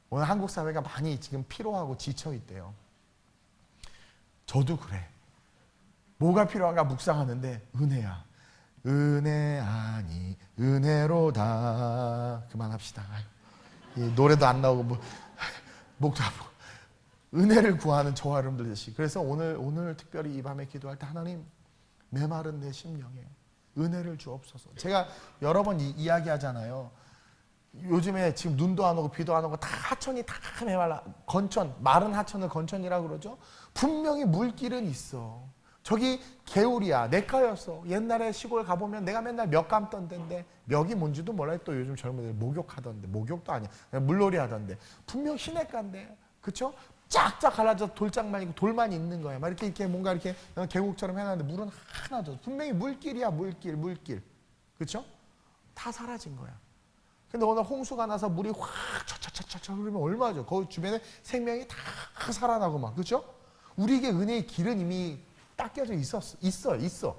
오늘 한국 사회가 많이 지금 피로하고 지쳐 있대요. 저도 그래. 뭐가 필요한가 묵상하는데 은혜야. 은혜 아니 은혜로다. 그만합시다. 노래도 안 나오고 목도 아프고. 은혜를 구하는 저와 여러분들 되시. 그래서 오늘 특별히 이 밤에 기도할 때 하나님 메마른 내 심령에 은혜를 주옵소서. 제가 여러 번 이야기하잖아요. 요즘에 지금 눈도 안 오고 비도 안 오고 다 하천이 다 메말라. 건천, 마른 하천을 건천이라고 그러죠. 분명히 물길은 있어. 저기 개울이야. 내과였어. 옛날에 시골 가보면 내가 맨날 멱 감던 데인데, 멱이 뭔지도 몰라요. 또 요즘 젊은이들 목욕하던데, 목욕도 아니야. 물놀이 하던데. 분명 시내가인데, 그쵸? 쫙쫙 갈라져 돌짝만 있고 돌만 있는 거야. 막 이렇게 뭔가 이렇게 계곡처럼 해놨는데 물은 하나도. 분명히 물길이야, 물길. 그쵸? 다 사라진 거야. 근데 오늘 홍수가 나서 물이 확 차차차차 흐르면 얼마죠? 그 주변에 생명이 다 살아나고 막, 그죠? 우리에게 은혜의 길은 이미 닦여져 있어.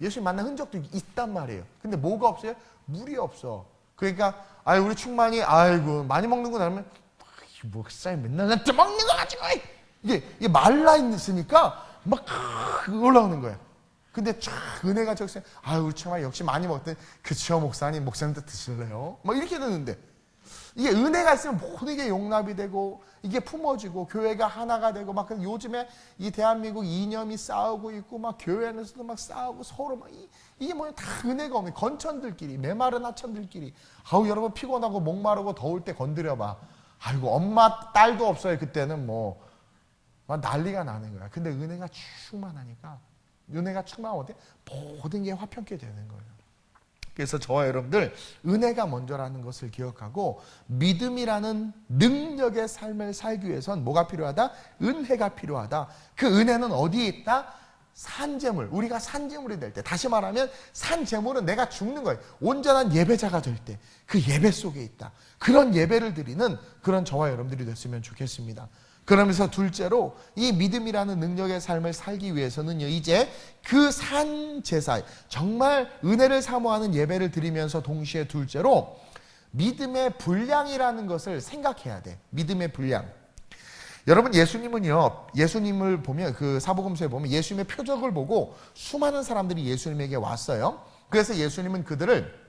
예수 만난 흔적도 있단 말이에요. 근데 뭐가 없어요? 물이 없어. 그러니까 우리 충만이 많이 먹는 거 나면 목사님 맨날 나한테 먹는 거 가지고 이게 말라 있으니까 막 올라오는 거야. 근데 쫙 은혜가 적세. 우리 참 역시 많이 먹더니 그쵸 목사님도 드실래요? 막 이렇게 되는데, 이게 은혜가 있으면 모든 게 용납이 되고 이게 품어지고 교회가 하나가 되고 막. 요즘에 이 대한민국 이념이 싸우고 있고 막 교회 안에서도 막 싸우고 서로 막 이게 뭐냐, 다 은혜가 없는 건천들끼리, 메마른 하천들끼리. 여러분 피곤하고 목마르고 더울 때 건드려봐. 엄마 딸도 없어요. 그때는 막 난리가 나는 거야. 근데 은혜가 충만하니까, 은혜가 충만하면 모든 게 화평케 되는 거예요. 그래서 저와 여러분들 은혜가 먼저라는 것을 기억하고, 믿음이라는 능력의 삶을 살기 위해선 뭐가 필요하다? 은혜가 필요하다. 그 은혜는 어디에 있다? 산재물. 우리가 산재물이 될 때, 다시 말하면 산재물은 내가 죽는 거예요. 온전한 예배자가 될 때 그 예배 속에 있다. 그런 예배를 드리는 그런 저와 여러분들이 됐으면 좋겠습니다. 그러면서 둘째로, 이 믿음이라는 능력의 삶을 살기 위해서는요, 이제 그 산제사, 정말 은혜를 사모하는 예배를 드리면서 동시에 둘째로 믿음의 분량이라는 것을 생각해야 돼. 믿음의 분량. 여러분, 예수님을 보면, 그 사복음서에 보면 예수님의 표적을 보고 수많은 사람들이 예수님에게 왔어요. 그래서 예수님은 그들을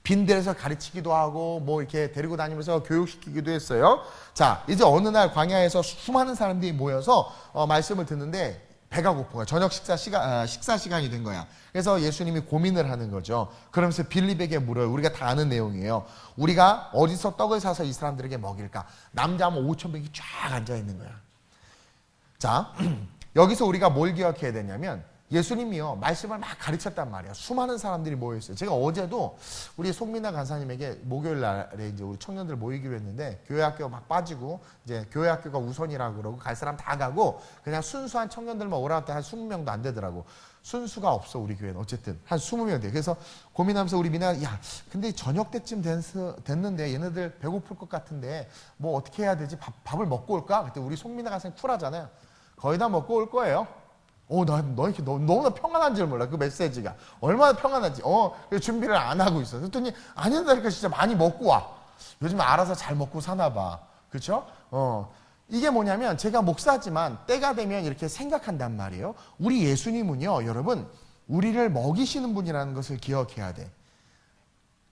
빈들에서 가르치기도 하고 이렇게 데리고 다니면서 교육시키기도 했어요. 자, 이제 어느 날 광야에서 수많은 사람들이 모여서 말씀을 듣는데 배가 고픈 거야. 저녁 식사 시간이 된 거야. 그래서 예수님이 고민을 하는 거죠. 그러면서 빌립에게 물어요. 우리가 다 아는 내용이에요. 우리가 어디서 떡을 사서 이 사람들에게 먹일까? 남자 하면 5,000명이 쫙 앉아 있는 거야. 자, 여기서 우리가 뭘 기억해야 되냐면, 예수님이요, 말씀을 막 가르쳤단 말이에요. 수많은 사람들이 모여있어요. 제가 어제도 우리 송민아 간사님에게 목요일 날에 이제 우리 청년들 모이기로 했는데, 교회학교 막 빠지고, 이제 교회학교가 우선이라고 그러고, 갈 사람 다 가고, 그냥 순수한 청년들만 오라고 했더니 한 20명도 안 되더라고. 순수가 없어, 우리 교회는. 어쨌든. 한 20명 돼. 그래서 고민하면서 우리 민아가, 근데 저녁 때쯤 됐는데 얘네들 배고플 것 같은데, 어떻게 해야 되지? 밥을 먹고 올까? 그때 우리 송민아 간사님 쿨하잖아요. 거의 다 먹고 올 거예요. 너 이렇게 너무나 평안한 줄 몰라. 그 메시지가 얼마나 평안한지. 그래서 준비를 안 하고 있어. 그랬더니 아니다니까 진짜 많이 먹고 와. 요즘 알아서 잘 먹고 사나 봐. 그렇죠? 이게 뭐냐면, 제가 목사지만 때가 되면 이렇게 생각한단 말이에요. 우리 예수님은요, 여러분, 우리를 먹이시는 분이라는 것을 기억해야 돼.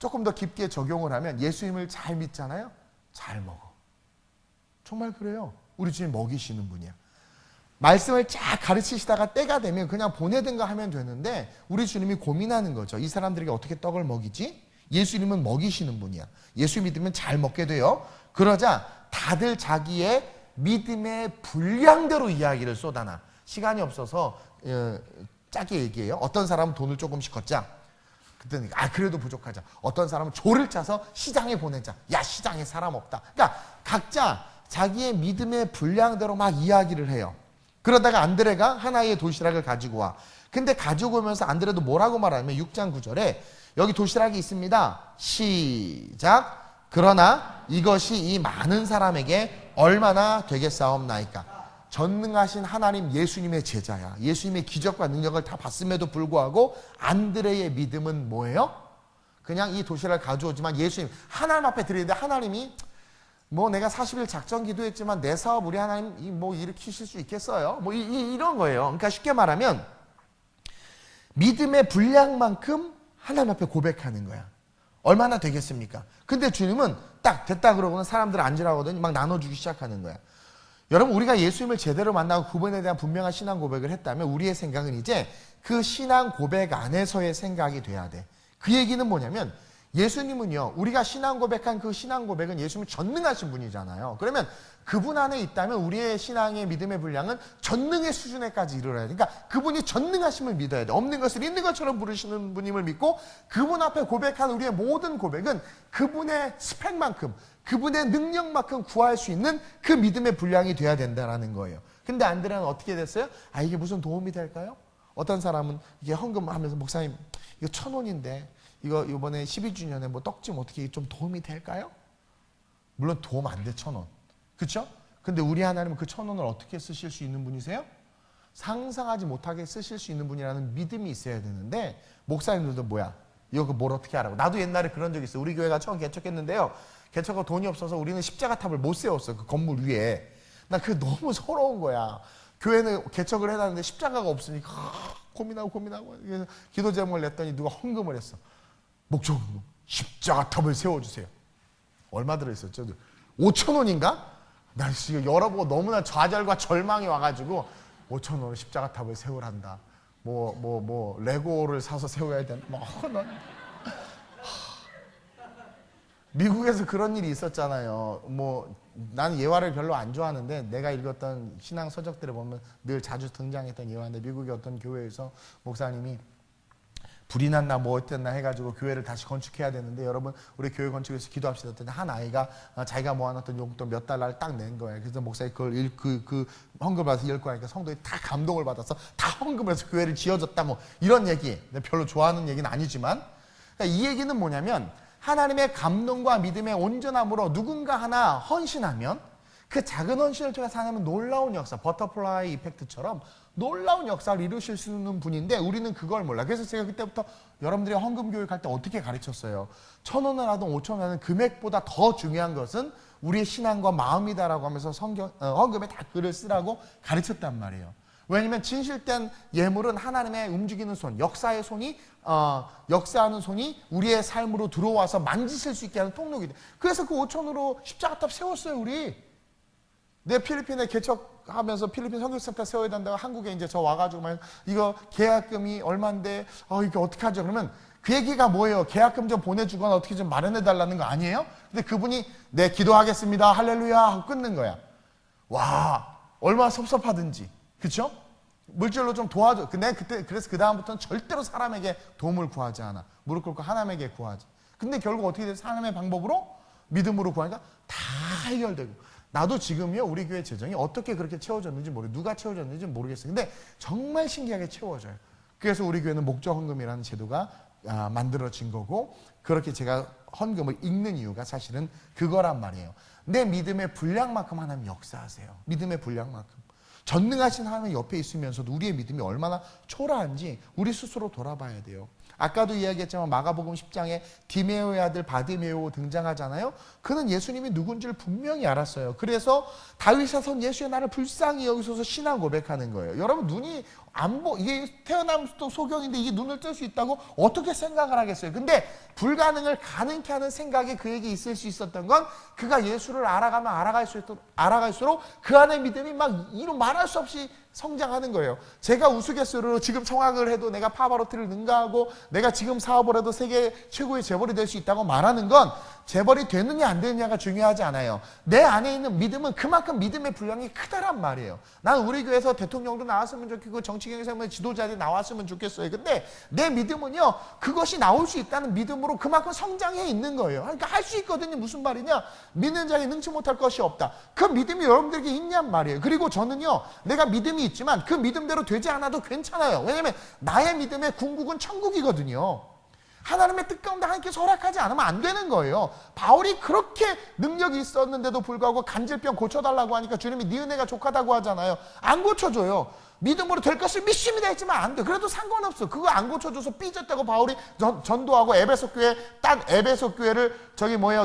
조금 더 깊게 적용을 하면 예수님을 잘 믿잖아요. 잘 먹어. 정말 그래요. 우리 주님 먹이시는 분이야. 말씀을 쫙 가르치시다가 때가 되면 그냥 보내든가 하면 되는데 우리 주님이 고민하는 거죠. 이 사람들에게 어떻게 떡을 먹이지? 예수님은 먹이시는 분이야. 예수 믿으면 잘 먹게 돼요. 그러자 다들 자기의 믿음의 분량대로 이야기를 쏟아놔. 시간이 없어서 짧게 얘기해요. 어떤 사람은 돈을 조금씩 걷자. 그랬더니 그래도 부족하자. 어떤 사람은 조를 짜서 시장에 보내자. 야, 시장에 사람 없다. 그러니까 각자 자기의 믿음의 분량대로 막 이야기를 해요. 그러다가 안드레가 하나의 도시락을 가지고 와. 근데 가지고 오면서 안드레도 뭐라고 말하냐면 6장 9절에 여기 도시락이 있습니다. 시작. 그러나 이것이 이 많은 사람에게 얼마나 되겠사옵나이까. 전능하신 하나님 예수님의 제자야. 예수님의 기적과 능력을 다 봤음에도 불구하고 안드레의 믿음은 뭐예요? 그냥 이 도시락을 가져오지만 예수님 하나님 앞에 드리는데 하나님이 뭐 내가 40일 작전 기도했지만 내 사업 우리 하나님 뭐 일으키실 수 있겠어요? 뭐 이런 거예요. 그러니까 쉽게 말하면 믿음의 분량만큼 하나님 앞에 고백하는 거야. 얼마나 되겠습니까? 근데 주님은 딱 됐다 그러고는 사람들 앉으라고 하더니 막 나눠주기 시작하는 거야. 여러분 우리가 예수님을 제대로 만나고 그분에 대한 분명한 신앙 고백을 했다면 우리의 생각은 이제 그 신앙 고백 안에서의 생각이 돼야 돼. 그 얘기는 뭐냐면 예수님은요, 우리가 신앙 고백한 그 신앙 고백은 예수님은 전능하신 분이잖아요. 그러면 그분 안에 있다면 우리의 신앙의 믿음의 분량은 전능의 수준에까지 이르러야 돼. 그러니까 그분이 전능하심을 믿어야 돼. 없는 것을 있는 것처럼 부르시는 분임을 믿고 그분 앞에 고백한 우리의 모든 고백은 그분의 스펙만큼, 그분의 능력만큼 구할 수 있는 그 믿음의 분량이 돼야 된다는 거예요. 근데 안드레는 어떻게 됐어요? 이게 무슨 도움이 될까요? 어떤 사람은 이게 헌금하면서 목사님 이거 1,000원인데 이거 이번에 12주년에 뭐 떡집 어떻게 좀 도움이 될까요? 물론 도움 안 돼, 1,000원. 그렇죠? 근데 우리 하나님은 그 1,000원을 어떻게 쓰실 수 있는 분이세요? 상상하지 못하게 쓰실 수 있는 분이라는 믿음이 있어야 되는데 목사님들도 뭐야? 이거 뭘 어떻게 하라고? 나도 옛날에 그런 적 있어. 우리 교회가 처음 개척했는데요. 개척하고 돈이 없어서 우리는 십자가탑을 못 세웠어. 그 건물 위에. 나 그게 너무 서러운 거야. 교회는 개척을 해놨는데 십자가가 없으니까 고민하고 그래서 기도 제목을 냈더니 누가 헌금을 했어. 목적으로 십자가탑을 세워주세요. 얼마 들어있었죠? 5,000원인가? 나 지금 열어보고 너무나 좌절과 절망이 와가지고 5,000원을 십자가탑을 세우란다. 레고를 사서 세워야 되나? 미국에서 그런 일이 있었잖아요. 난 예화를 별로 안 좋아하는데 내가 읽었던 신앙 서적들을 보면 늘 자주 등장했던 예화인데 미국의 어떤 교회에서 목사님이 불이 났나 뭐 어땠나 해가지고 교회를 다시 건축해야 되는데 여러분 우리 교회 건축에서 기도합시다 했더니 한 아이가 자기가 모아놨던 용돈 몇 달러를 딱 낸 거예요. 그래서 목사님 그걸 그 헌금을 받아서 읽고 하니까 성도들이 다 감동을 받아서 다 헌금을 해서 교회를 지어줬다 뭐 이런 얘기. 내가 별로 좋아하는 얘기는 아니지만 그러니까 이 얘기는 뭐냐면 하나님의 감동과 믿음의 온전함으로 누군가 하나 헌신하면 그 작은 헌신을 통해서 하나님은 놀라운 역사, 버터플라이 이펙트처럼 놀라운 역사를 이루실 수 있는 분인데 우리는 그걸 몰라. 그래서 제가 그때부터 여러분들이 헌금 교육할 때 어떻게 가르쳤어요? 1,000원을 하든 5,000원을 하든 금액보다 더 중요한 것은 우리의 신앙과 마음이다라고 하면서 헌금에 다 글을 쓰라고 가르쳤단 말이에요. 왜냐하면 진실된 예물은 하나님의 움직이는 손, 역사의 손이 역사하는 손이 우리의 삶으로 들어와서 만지실 수 있게 하는 통로이 돼. 그래서 그 5,000으로 십자가탑 세웠어요, 우리. 내 필리핀에 개척하면서 필리핀 선교센터 세워야 된다고 한국에 이제 저 와가지고 막 이거 계약금이 얼마인데 이게 어떡하죠? 그러면 그 얘기가 뭐예요? 계약금 좀 보내주거나 어떻게 좀 마련해 달라는 거 아니에요? 근데 그분이 네 기도하겠습니다 할렐루야 하고 끊는 거야. 와 얼마나 섭섭하든지 그렇죠? 물질로 좀 도와줘. 그래서 그 다음부터는 절대로 사람에게 도움을 구하지 않아. 무릎 꿇고 하나님에게 구하지. 근데 결국 어떻게 돼서 하나님의 방법으로 믿음으로 구하니까 다 해결되고. 나도 지금요 우리 교회 재정이 어떻게 그렇게 채워졌는지 누가 채워졌는지 모르겠어요. 근데 정말 신기하게 채워져요. 그래서 우리 교회는 목적 헌금이라는 제도가 만들어진 거고 그렇게 제가 헌금을 읽는 이유가 사실은 그거란 말이에요. 내 믿음의 분량만큼 하나님 역사하세요. 믿음의 분량만큼. 전능하신 하나님 옆에 있으면서도 우리의 믿음이 얼마나 초라한지 우리 스스로 돌아봐야 돼요. 아까도 이야기했지만 마가복음 10장에 디메오의 아들 바디메오 등장하잖아요. 그는 예수님이 누군지를 분명히 알았어요. 그래서 다윗 사선 예수의 나를 불쌍히 여기소서 신앙 고백하는 거예요. 여러분 눈이 이게 태어남부터 소경인데 이게 눈을 뜰 수 있다고 어떻게 생각을 하겠어요? 근데 불가능을 가능케 하는 생각이 그에게 있을 수 있었던 건 그가 예수를 알아가면 알아갈수록 그 안에 믿음이 막 이루 말할 수 없이 성장하는 거예요. 제가 우스갯소리로 지금 성악을 해도 내가 파바로티를 능가하고 내가 지금 사업을 해도 세계 최고의 재벌이 될 수 있다고 말하는 건 재벌이 되느냐 안 되느냐가 중요하지 않아요. 내 안에 있는 믿음은 그만큼 믿음의 분량이 크다란 말이에요. 난 우리 교회에서 대통령도 나왔으면 좋겠고 정치경제상의 지도자들이 나왔으면 좋겠어요. 근데 내 믿음은요, 그것이 나올 수 있다는 믿음으로 그만큼 성장해 있는 거예요. 그러니까 할 수 있거든요. 무슨 말이냐? 믿는 자에게 능치 못할 것이 없다. 그 믿음이 여러분들에게 있냔 말이에요. 그리고 저는요, 내가 믿음이 있지만 그 믿음대로 되지 않아도 괜찮아요. 왜냐면 나의 믿음의 궁극은 천국이거든요. 하나님의 뜻 가운데 하나님께서 허락하지 않으면 안 되는 거예요. 바울이 그렇게 능력이 있었는데도 불구하고 간질병 고쳐달라고 하니까 주님이 네 은혜가 족하다고 하잖아요. 안 고쳐줘요. 믿음으로 될 것을 믿습니다 했지만 안 돼. 그래도 상관없어. 그거 안 고쳐줘서 삐졌다고 바울이 전도하고 에베소 교회를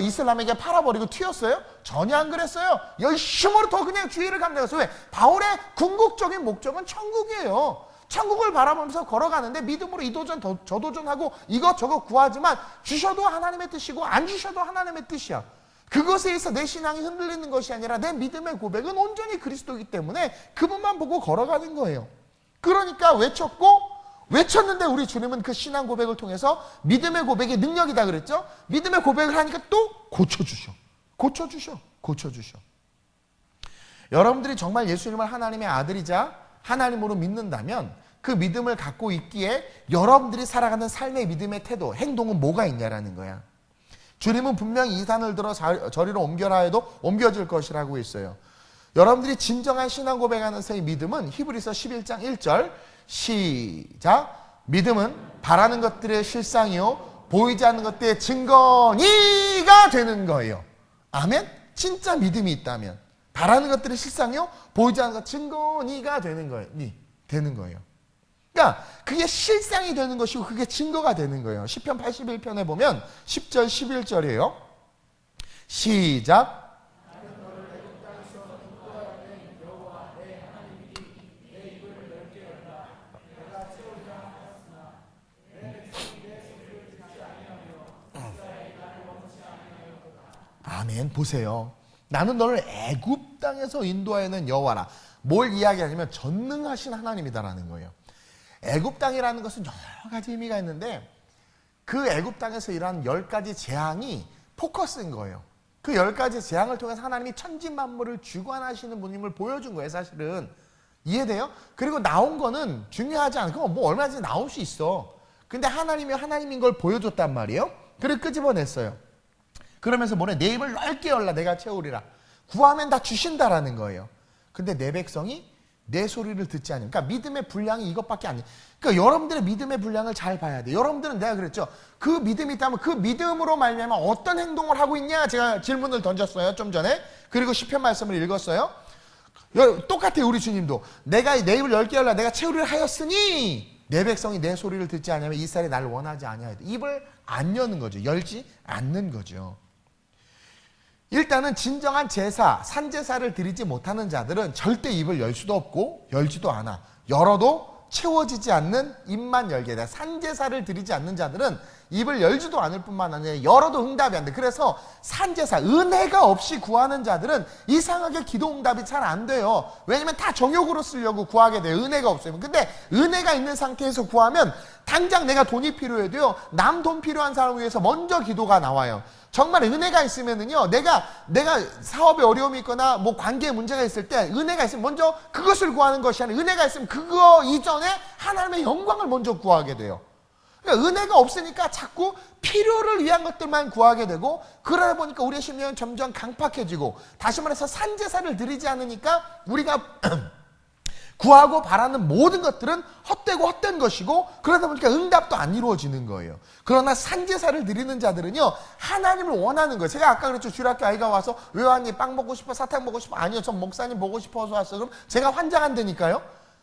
이슬람에게 팔아버리고 튀었어요? 전혀 안 그랬어요. 열심으로 더 그냥 주의를 감당했어요. 왜? 바울의 궁극적인 목적은 천국이에요. 천국을 바라보면서 걸어가는데 믿음으로 이도전 저도전하고 이것저것 구하지만 주셔도 하나님의 뜻이고 안 주셔도 하나님의 뜻이야. 그것에 의해서 내 신앙이 흔들리는 것이 아니라 내 믿음의 고백은 온전히 그리스도이기 때문에 그분만 보고 걸어가는 거예요. 그러니까 외쳤는데 우리 주님은 그 신앙 고백을 통해서 믿음의 고백이 능력이다 그랬죠? 믿음의 고백을 하니까 또 고쳐주셔. 여러분들이 정말 예수님을 하나님의 아들이자 하나님으로 믿는다면 그 믿음을 갖고 있기에 여러분들이 살아가는 삶의 믿음의 태도, 행동은 뭐가 있냐라는 거야. 주님은 분명히 이 산을 들어 저리로 옮겨라 해도 옮겨질 것이라고 했어요. 여러분들이 진정한 신앙 고백하는 새의 믿음은 히브리서 11장 1절 시작. 믿음은 바라는 것들의 실상이요 보이지 않는 것들의 증거니가 되는 거예요. 아멘? 진짜 믿음이 있다면 바라는 것들의 실상이요 보이지 않는 것 증거니가 되는 거예요. 그러니까 그게 실상이 되는 것이고 그게 증거가 되는 거예요. 시편 81편에 보면 10절 11절이에요. 시작. 아멘. 보세요. 나는 너를 애굽 땅에서 인도하여낸 여호와라. 뭘 이야기하냐면 전능하신 하나님이다라는 거예요. 애굽 땅이라는 것은 여러 가지 의미가 있는데 그 애굽 땅에서 일어난 10가지 재앙이 포커스인 거예요. 그 10가지 재앙을 통해서 하나님이 천지 만물을 주관하시는 분임을 보여준 거예요. 사실은 이해돼요? 그리고 나온 거는 중요하지 않고 뭐 얼마든지 나올 수 있어. 근데 하나님이 하나님인 걸 보여줬단 말이에요. 그리고 끄집어냈어요. 그러면서 뭐래? 내 입을 넓게 열라 내가 채우리라. 구하면 다 주신다라는 거예요. 근데 내 백성이 내 소리를 듣지 않으면, 그러니까 믿음의 분량이 이것밖에 안 돼. 그러니까 여러분들의 믿음의 분량을 잘 봐야 돼. 여러분들은 내가 그랬죠. 그 믿음이 있다면 그 믿음으로 말미암아 어떤 행동을 하고 있냐? 제가 질문을 던졌어요. 좀 전에. 그리고 시편 말씀을 읽었어요. 똑같아요. 우리 주님도. 내가 내 입을 열게 열라 내가 채우리라 하였으니 내 백성이 내 소리를 듣지 않으면 이스라엘이 나를 원하지 아니하였다. 입을 안 여는 거죠. 열지 않는 거죠. 일단은 진정한 제사, 산제사를 드리지 못하는 자들은 절대 입을 열 수도 없고 열지도 않아. 열어도 채워지지 않는 입만 열게 돼. 산제사를 드리지 않는 자들은 입을 열지도 않을 뿐만 아니라 열어도 응답이 안 돼. 그래서 산제사, 은혜가 없이 구하는 자들은 이상하게 기도 응답이 잘 안 돼요. 왜냐면 다 정욕으로 쓰려고 구하게 돼요. 은혜가 없으면. 근데 은혜가 있는 상태에서 구하면 당장 내가 돈이 필요해도요. 남 돈 필요한 사람을 위해서 먼저 기도가 나와요. 정말 은혜가 있으면은요, 내가 사업에 어려움이 있거나 뭐 관계에 문제가 있을 때 은혜가 있으면 먼저 그것을 구하는 것이 아니라 은혜가 있으면 그거 이전에 하나님의 영광을 먼저 구하게 돼요. 그러니까 은혜가 없으니까 자꾸 필요를 위한 것들만 구하게 되고, 그러다 보니까 우리의 심령은 점점 강팍해지고, 다시 말해서 산제사를 드리지 않으니까 우리가 구하고 바라는 모든 것들은 헛되고 헛된 것이고, 그러다 보니까 응답도 안 이루어지는 거예요. 그러나 산제사를 드리는 자들은요, 하나님을 원하는 거예요. 제가 아까 그랬죠. 주일학교 아이가 와서 왜 왔니? 빵 먹고 싶어? 사탕 먹고 싶어? 아니요, 전 목사님 보고 싶어서 왔어요. 그럼 제가 환장한다니까요.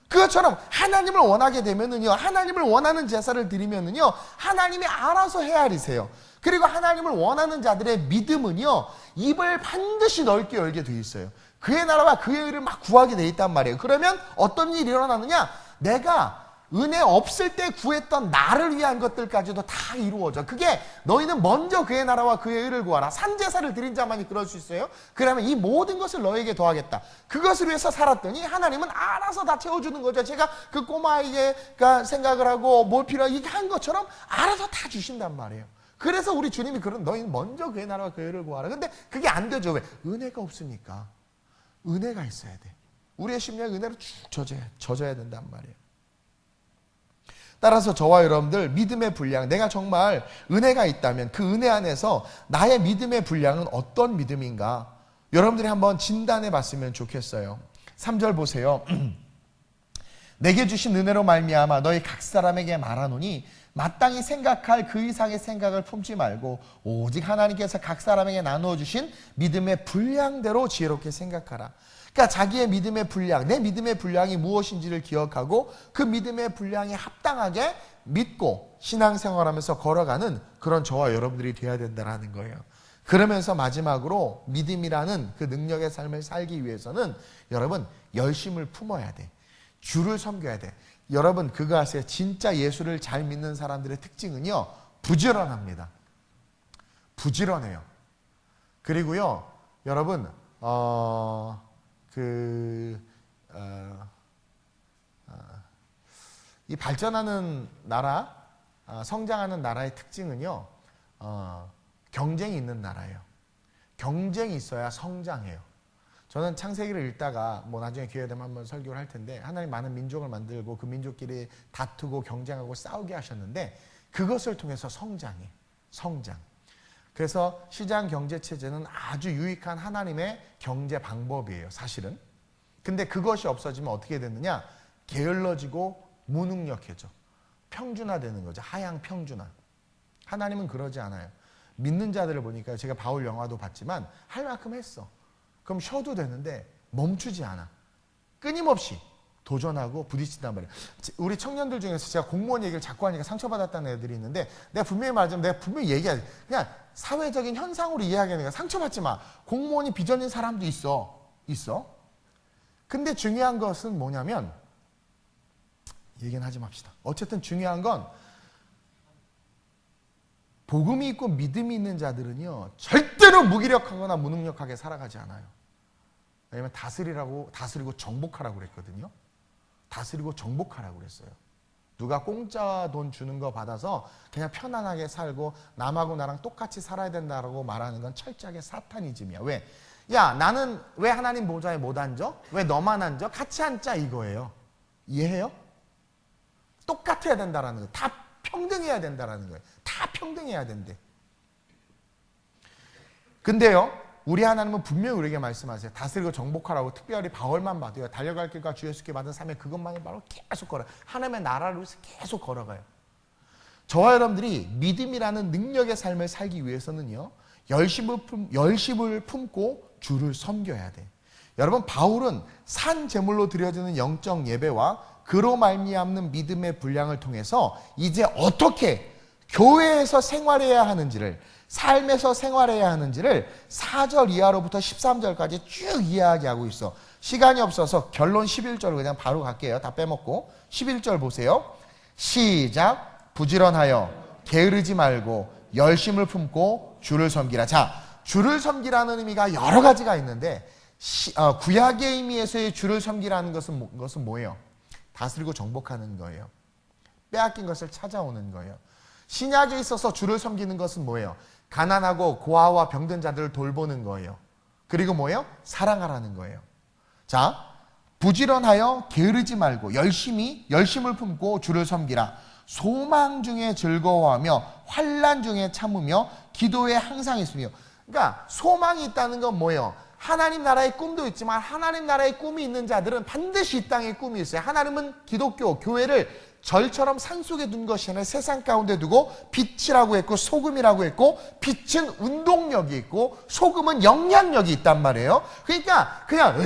그것처럼 하나님을 원하게 되면은요, 하나님을 원하는 제사를 드리면은요, 하나님이 알아서 헤아리세요. 그리고 하나님을 원하는 자들의 믿음은요, 입을 반드시 넓게 열게 돼 있어요. 그의 나라와 그의 의를 막 구하게 돼 있단 말이에요. 그러면 어떤 일이 일어나느냐? 내가 은혜 없을 때 구했던 나를 위한 것들까지도 다 이루어져. 그게 너희는 먼저 그의 나라와 그의 의를 구하라. 산제사를 드린 자만이 그럴 수 있어요. 그러면 이 모든 것을 너에게 더하겠다. 그것을 위해서 살았더니 하나님은 알아서 다 채워주는 거죠. 제가 그 꼬마에게가 생각을 하고 뭘 필요하게 한 것처럼 알아서 다 주신단 말이에요. 그래서 우리 주님이 그런 너희는 먼저 그의 나라와 그의 의를 구하라. 근데 그게 안 되죠. 왜? 은혜가 없으니까. 은혜가 있어야 돼. 우리의 심령에 은혜로 쭉 젖어야 된단 말이에요. 따라서 저와 여러분들 믿음의 분량, 내가 정말 은혜가 있다면 그 은혜 안에서 나의 믿음의 분량은 어떤 믿음인가? 여러분들이 한번 진단해 봤으면 좋겠어요. 3절 보세요. 내게 주신 은혜로 말미암아 너희 각 사람에게 말하노니 마땅히 생각할 그 이상의 생각을 품지 말고 오직 하나님께서 각 사람에게 나누어 주신 믿음의 분량대로 지혜롭게 생각하라. 그러니까 자기의 믿음의 분량, 내 믿음의 분량이 무엇인지를 기억하고 그 믿음의 분량에 합당하게 믿고 신앙생활하면서 걸어가는 그런 저와 여러분들이 되어야 된다는 거예요. 그러면서 마지막으로 믿음이라는 그 능력의 삶을 살기 위해서는 여러분 열심을 품어야 돼. 주를 섬겨야 돼. 여러분 그거 아세요? 진짜 예수를 잘 믿는 사람들의 특징은요, 부지런합니다. 부지런해요. 그리고요, 여러분 이 발전하는 나라, 성장하는 나라의 특징은요, 경쟁이 있는 나라예요. 경쟁이 있어야 성장해요. 저는 창세기를 읽다가 나중에 기회 되면 한번 설교를 할 텐데, 하나님 많은 민족을 만들고 그 민족끼리 다투고 경쟁하고 싸우게 하셨는데 그것을 통해서 성장해. 성장. 그래서 시장 경제 체제는 아주 유익한 하나님의 경제 방법이에요, 사실은. 근데 그것이 없어지면 어떻게 되느냐? 게을러지고 무능력해져. 평준화되는 거죠. 하향 평준화. 하나님은 그러지 않아요. 믿는 자들을 보니까 제가 바울 영화도 봤지만 할 만큼 했어. 그럼 쉬어도 되는데 멈추지 않아. 끊임없이 도전하고 부딪힌단 말이에요. 우리 청년들 중에서 제가 공무원 얘기를 자꾸 하니까 상처받았다는 애들이 있는데, 내가 분명히 말하자면 내가 분명히 얘기하지. 그냥 사회적인 현상으로 이해하게 하니까 상처받지 마. 공무원이 비전인 사람도 있어. 근데 중요한 것은 뭐냐면, 얘기는 하지 맙시다. 어쨌든 중요한 건 복음이 있고 믿음이 있는 자들은요, 절대로 무기력하거나 무능력하게 살아가지 않아요. 왜냐면 다스리고 정복하라고 그랬거든요. 다스리고 정복하라고 그랬어요. 누가 공짜 돈 주는 거 받아서 그냥 편안하게 살고 남하고 나랑 똑같이 살아야 된다고 말하는 건 철저하게 사타니즘이야. 왜? 야, 나는 왜 하나님 보좌에 못 앉아? 왜 너만 앉아? 같이 앉자 이거예요. 이해해요? 똑같아야 된다라는 거예요. 다 평등해야 된다라는 거예요. 다 평등해야 된대. 근데요, 우리 하나님은 분명히 우리에게 말씀하세요. 다스리고 정복하라고. 특별히 바울만 봐도요, 달려갈 길과 주 예수께 받은 삶의 그것만이 바로 계속 걸어요. 하나님의 나라를 위해서 계속 걸어가요. 저와 여러분들이 믿음이라는 능력의 삶을 살기 위해서는요, 열심을 품고 주를 섬겨야 돼. 여러분, 바울은 산 제물로 드려지는 영적 예배와 그로 말미암는 믿음의 분량을 통해서 이제 어떻게 교회에서 생활해야 하는지를, 삶에서 생활해야 하는지를 4절 이하로부터 13절까지 쭉 이야기하고 있어. 시간이 없어서 결론 11절로 그냥 바로 갈게요. 다 빼먹고 11절 보세요. 시작. 부지런하여 게으르지 말고 열심을 품고 주를 섬기라. 자, 주를 섬기라는 의미가 여러 가지가 있는데 구약의 의미에서의 주를 섬기라는 것은 뭐예요? 다스리고 정복하는 거예요. 빼앗긴 것을 찾아오는 거예요. 신약에 있어서 주를 섬기는 것은 뭐예요? 가난하고 고아와 병든 자들을 돌보는 거예요. 그리고 뭐예요? 사랑하라는 거예요. 자, 부지런하여 게으르지 말고 열심을 품고 주를 섬기라. 소망 중에 즐거워하며 환난 중에 참으며 기도에 항상 있으며. 그러니까 소망이 있다는 건 뭐예요? 하나님 나라의 꿈도 있지만 하나님 나라의 꿈이 있는 자들은 반드시 이 땅에 꿈이 있어요. 하나님은 기독교, 교회를 절처럼 산속에 둔 것이 아니라 세상 가운데 두고 빛이라고 했고 소금이라고 했고 빛은 운동력이 있고 소금은 영향력이 있단 말이에요. 그러니까 그냥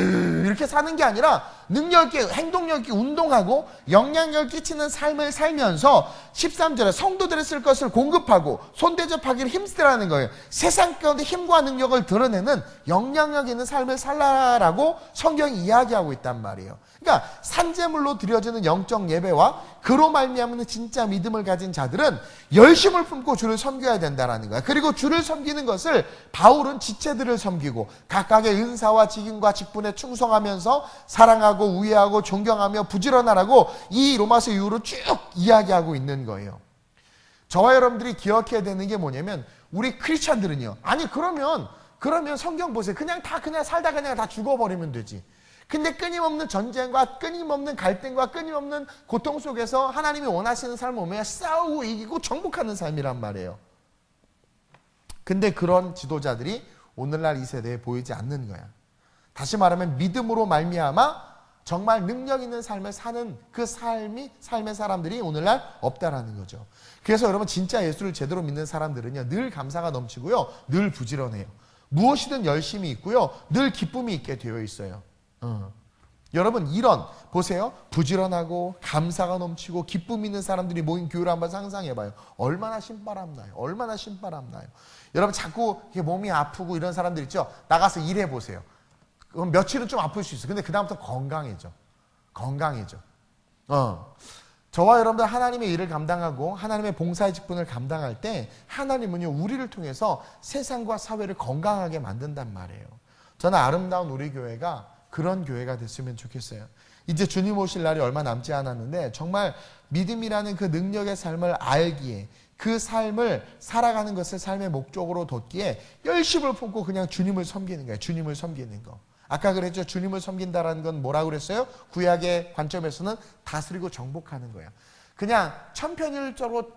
이렇게 사는 게 아니라 능력 있게 행동력 있게 운동하고 영향력을 끼치는 삶을 살면서 13절에 성도들이 쓸 것을 공급하고 손대접하기를 힘쓰라는 거예요. 세상 가운데 힘과 능력을 드러내는 영향력 있는 삶을 살라라고 성경이 이야기하고 있단 말이에요. 그러니까 산재물로 드려지는 영적 예배와 그로 말미암는 진짜 믿음을 가진 자들은 열심을 품고 주를 섬겨야 된다라는 거야. 그리고 주를 섬기는 것을 바울은 지체들을 섬기고 각각의 은사와 직임과 직분에 충성하면서 사랑하고 우애하고 존경하며 부지런하라고 이 로마서 이후로 쭉 이야기하고 있는 거예요. 저와 여러분들이 기억해야 되는 게 뭐냐면 우리 크리스찬들은요. 아니 그러면 성경 보세요. 그냥 살다 그냥 다 죽어버리면 되지. 근데 끊임없는 전쟁과 끊임없는 갈등과 끊임없는 고통 속에서 하나님이 원하시는 삶을 오면 싸우고 이기고 정복하는 삶이란 말이에요. 근데 그런 지도자들이 오늘날 이 세대에 보이지 않는 거야. 다시 말하면 믿음으로 말미암아 정말 능력 있는 삶을 사는 그 삶의 사람들이 오늘날 없다라는 거죠. 그래서 여러분 진짜 예수를 제대로 믿는 사람들은요 늘 감사가 넘치고요 늘 부지런해요. 무엇이든 열심히 있고요 늘 기쁨이 있게 되어 있어요. 여러분 보세요. 부지런하고 감사가 넘치고 기쁨 있는 사람들이 모인 교회를 한번 상상해봐요. 얼마나 신바람 나요. 여러분 자꾸 몸이 아프고 이런 사람들 있죠. 나가서 일해보세요. 그럼 며칠은 좀 아플 수 있어요. 근데 그 다음부터 건강해져. 저와 여러분들 하나님의 일을 감당하고 하나님의 봉사의 직분을 감당할 때 하나님은요 우리를 통해서 세상과 사회를 건강하게 만든단 말이에요. 저는 아름다운 우리 교회가 그런 교회가 됐으면 좋겠어요. 이제 주님 오실 날이 얼마 남지 않았는데 정말 믿음이라는 그 능력의 삶을 알기에 그 삶을 살아가는 것을 삶의 목적으로 뒀기에 열심을 품고 그냥 주님을 섬기는 거예요. 주님을 섬기는 거. 아까 그랬죠. 주님을 섬긴다라는 건 뭐라고 그랬어요? 구약의 관점에서는 다스리고 정복하는 거예요. 그냥 천편일적으로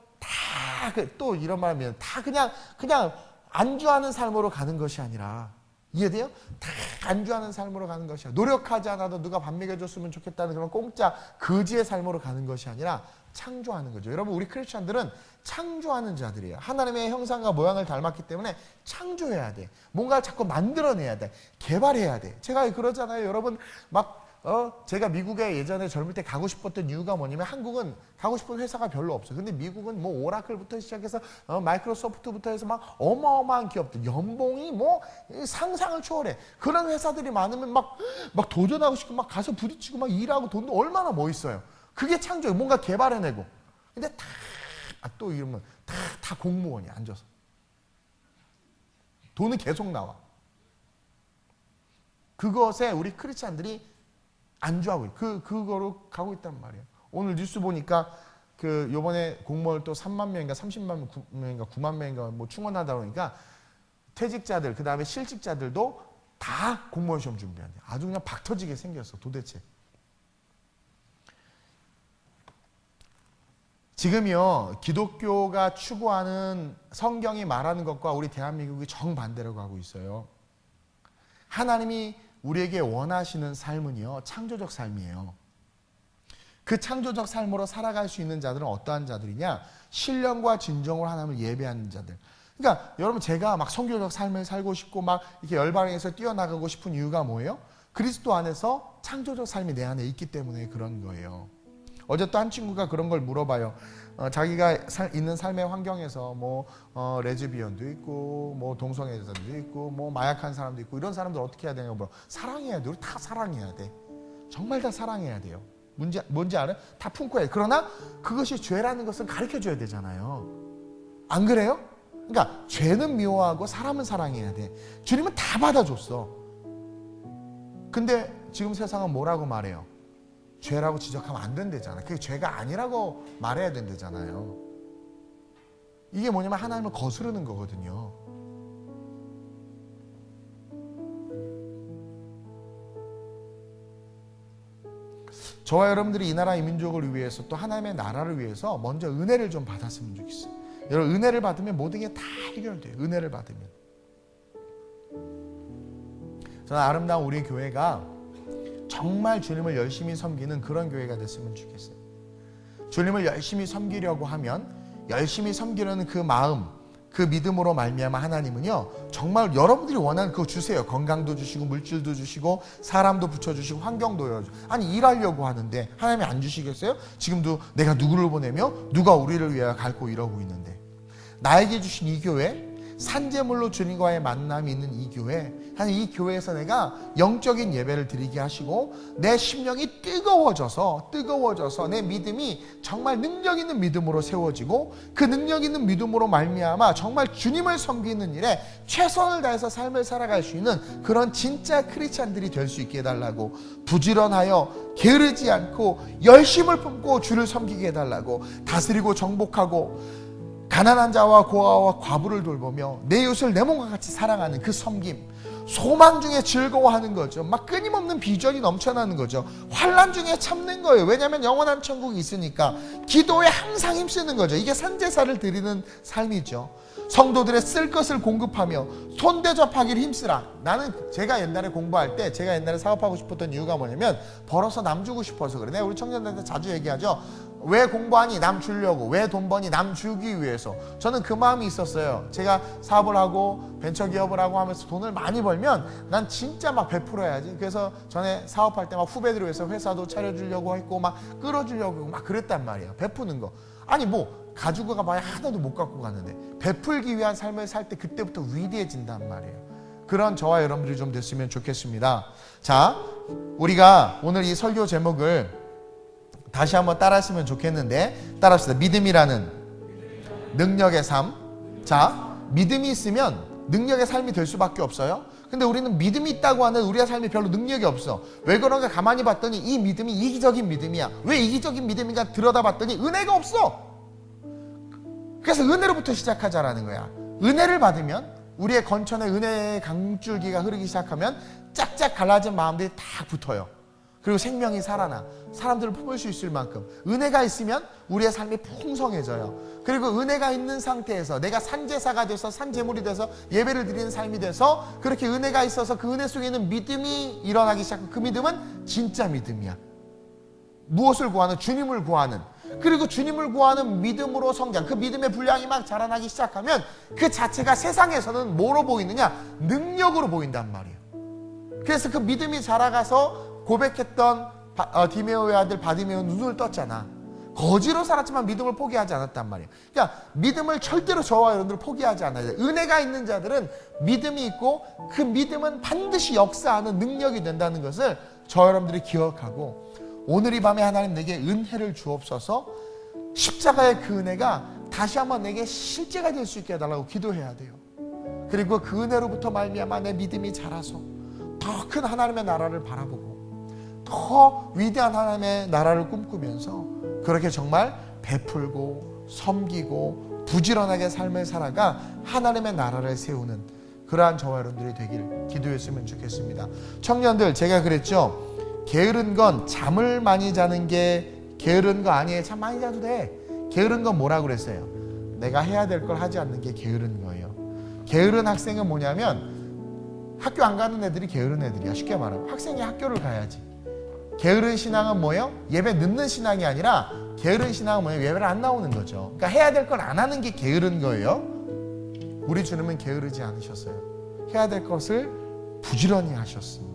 또 이런 말하면 다 그냥 안주하는 삶으로 가는 것이 아니라 이해돼요? 다 안주하는 삶으로 가는 것이야. 노력하지 않아도 누가 밥 먹여줬으면 좋겠다는 그런 공짜 거지의 삶으로 가는 것이 아니라 창조하는 거죠. 여러분 우리 크리스찬들은 창조하는 자들이에요. 하나님의 형상과 모양을 닮았기 때문에 창조해야 돼. 뭔가 자꾸 만들어내야 돼. 개발해야 돼. 제가 그러잖아요. 여러분 제가 미국에 예전에 젊을 때 가고 싶었던 이유가 뭐냐면 한국은 가고 싶은 회사가 별로 없어요. 근데 미국은 뭐 오라클부터 시작해서 마이크로소프트부터 해서 막 어마어마한 기업들 연봉이 뭐 상상을 초월해. 그런 회사들이 많으면 막 도전하고 싶고 막 가서 부딪히고 막 일하고 돈도 얼마나 멋있어요. 그게 창조예요. 뭔가 개발해내고. 근데 또 이러면 다 공무원이 앉아서 돈은 계속 나와. 그것에 우리 크리스찬들이 안주하고 그거로 가고 있단 말이에요. 오늘 뉴스 보니까 요번에 공무원 또 3만 명인가 30만 명인가 9만 명인가 뭐 충원하다 보니까 퇴직자들 그다음에 실직자들도 다 공무원 시험 준비한대. 아주 그냥 박 터지게 생겼어. 도대체. 지금요 기독교가 추구하는 성경이 말하는 것과 우리 대한민국이 정반대로 가고 있어요. 하나님이 우리에게 원하시는 삶은요 창조적 삶이에요. 그 창조적 삶으로 살아갈 수 있는 자들은 어떠한 자들이냐? 신령과 진정으로 하나님을 예배하는 자들. 그러니까 여러분 제가 막 성교적 삶을 살고 싶고 막 이렇게 열방에서 뛰어나가고 싶은 이유가 뭐예요? 그리스도 안에서 창조적 삶이 내 안에 있기 때문에 그런 거예요. 어제 또 한 친구가 그런 걸 물어봐요. 자기가 있는 삶의 환경에서 레즈비언도 있고 뭐 동성애자도 있고 뭐 마약한 사람도 있고 이런 사람들 어떻게 해야 되냐고 물어. 사랑해야 돼. 우리 다 사랑해야 돼. 정말 다 사랑해야 돼요. 뭔지 알아요? 다 품고 해야 돼. 그러나 그것이 죄라는 것은 가르쳐줘야 되잖아요. 안 그래요? 그러니까 죄는 미워하고 사람은 사랑해야 돼. 주님은 다 받아줬어. 근데 지금 세상은 뭐라고 말해요? 죄라고 지적하면 안 된대잖아. 그게 죄가 아니라고 말해야 된대잖아요. 이게 뭐냐면 하나님을 거스르는 거거든요. 저와 여러분들이 이 나라 이 민족을 위해서 또 하나님의 나라를 위해서 먼저 은혜를 좀 받았으면 좋겠어요. 여러분 은혜를 받으면 모든 게 다 해결돼요. 은혜를 받으면. 저는 아름다운 우리 교회가 정말 주님을 열심히 섬기는 그런 교회가 됐으면 좋겠어요. 주님을 열심히 섬기려고 하면 열심히 섬기려는 그 마음, 그 믿음으로 말미암아 하나님은요 정말 여러분들이 원하는 그거 주세요. 건강도 주시고 물질도 주시고 사람도 붙여주시고 환경도 열어주고. 아니 일하려고 하는데 하나님이 안 주시겠어요? 지금도 내가 누구를 보내며 누가 우리를 위하여 갈고 이러고 있는데, 나에게 주신 이 교회, 산재물로 주님과의 만남이 있는 이 교회, 하나님 이 교회에서 내가 영적인 예배를 드리게 하시고 내 심령이 뜨거워져서 내 믿음이 정말 능력 있는 믿음으로 세워지고 그 능력 있는 믿음으로 말미암아 정말 주님을 섬기는 일에 최선을 다해서 삶을 살아갈 수 있는 그런 진짜 크리스찬들이 될 수 있게 해달라고, 부지런하여 게으르지 않고 열심을 품고 주를 섬기게 해달라고, 다스리고 정복하고 가난한 자와 고아와 과부를 돌보며 내 이웃을 내 몸과 같이 사랑하는 그 섬김, 소망 중에 즐거워하는 거죠. 막 끊임없는 비전이 넘쳐나는 거죠. 환난 중에 참는 거예요. 왜냐하면 영원한 천국이 있으니까. 기도에 항상 힘쓰는 거죠. 이게 산제사를 드리는 삶이죠. 성도들의 쓸 것을 공급하며 손대접하기를 힘쓰라. 나는 제가 옛날에 공부할 때, 제가 옛날에 사업하고 싶었던 이유가 뭐냐면 벌어서 남 주고 싶어서 그래. 내가 우리 청년들한테 자주 얘기하죠. 왜 공부하니? 남 주려고. 왜 돈 버니? 남 주기 위해서. 저는 그 마음이 있었어요. 제가 사업을 하고 벤처기업을 하고 하면서 돈을 많이 벌면 난 진짜 막 베풀어야지. 그래서 전에 사업할 때 막 후배들을 위해서 회사도 차려주려고 했고 막 끌어주려고 막 그랬단 말이에요. 베푸는 거. 아니 뭐 가지고 가봐야 하나도 못 갖고 가는데 베풀기 위한 삶을 살 때 그때부터 위대해진단 말이에요. 그런 저와 여러분들이 좀 됐으면 좋겠습니다. 자, 우리가 오늘 이 설교 제목을 다시 한번 따라했으면 좋겠는데, 따라합시다. 믿음이라는 능력의 삶. 자, 믿음이 있으면 능력의 삶이 될 수밖에 없어요. 근데 우리는 믿음이 있다고 하는 우리의 삶이 별로 능력이 없어. 왜 그런가 가만히 봤더니 이 믿음이 이기적인 믿음이야. 왜 이기적인 믿음인가 들여다봤더니 은혜가 없어. 그래서 은혜로부터 시작하자라는 거야. 은혜를 받으면, 우리의 건천에 은혜의 강줄기가 흐르기 시작하면 짝짝 갈라진 마음들이 딱 붙어요. 그리고 생명이 살아나 사람들을 품을 수 있을 만큼 은혜가 있으면 우리의 삶이 풍성해져요. 그리고 은혜가 있는 상태에서 내가 산제사가 돼서 산제물이 돼서 예배를 드리는 삶이 돼서 그렇게 은혜가 있어서 그 은혜 속에 있는 믿음이 일어나기 시작하고, 그 믿음은 진짜 믿음이야. 무엇을 구하는? 주님을 구하는. 그리고 주님을 구하는 믿음으로 성장, 그 믿음의 분량이 막 자라나기 시작하면 그 자체가 세상에서는 뭐로 보이느냐? 능력으로 보인단 말이에요. 그래서 그 믿음이 자라가서 고백했던 디메오의 아들 바디메오는 눈을 떴잖아. 거지로 살았지만 믿음을 포기하지 않았단 말이에요. 그러니까 믿음을 절대로 저와 여러분들 포기하지 않아요. 은혜가 있는 자들은 믿음이 있고 그 믿음은 반드시 역사하는 능력이 된다는 것을 저와 여러분들이 기억하고, 오늘 이 밤에 하나님 내게 은혜를 주옵소서, 십자가의 그 은혜가 다시 한번 내게 실제가 될 수 있게 해달라고 기도해야 돼요. 그리고 그 은혜로부터 말미암아 내 믿음이 자라서 더 큰 하나님의 나라를 바라보고 더 위대한 하나님의 나라를 꿈꾸면서 그렇게 정말 베풀고 섬기고 부지런하게 삶을 살아가 하나님의 나라를 세우는 그러한 저와 여러분들이 되길 기도했으면 좋겠습니다. 청년들, 제가 그랬죠. 게으른 건 잠을 많이 자는 게 게으른 거 아니에요. 잠 많이 자도 돼. 게으른 건 뭐라고 그랬어요? 내가 해야 될 걸 하지 않는 게 게으른 거예요. 게으른 학생은 뭐냐면 학교 안 가는 애들이 게으른 애들이야. 쉽게 말하면 학생이 학교를 가야지. 게으른 신앙은 뭐예요? 예배 늦는 신앙이 아니라 게으른 신앙은 뭐예요? 예배를 안 나오는 거죠. 그러니까 해야 될 걸 안 하는 게 게으른 거예요. 우리 주님은 게으르지 않으셨어요. 해야 될 것을 부지런히 하셨습니다.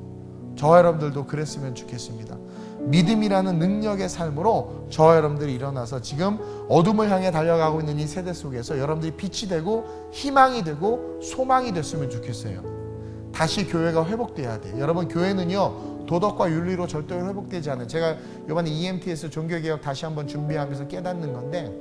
저와 여러분들도 그랬으면 좋겠습니다. 믿음이라는 능력의 삶으로 저와 여러분들이 일어나서 지금 어둠을 향해 달려가고 있는 이 세대 속에서 여러분들이 빛이 되고 희망이 되고 소망이 됐으면 좋겠어요. 다시 교회가 회복돼야 돼. 여러분, 교회는요 도덕과 윤리로 절대로 회복되지 않아요. 제가 이번에 EMT에서 종교개혁 다시 한번 준비하면서 깨닫는 건데,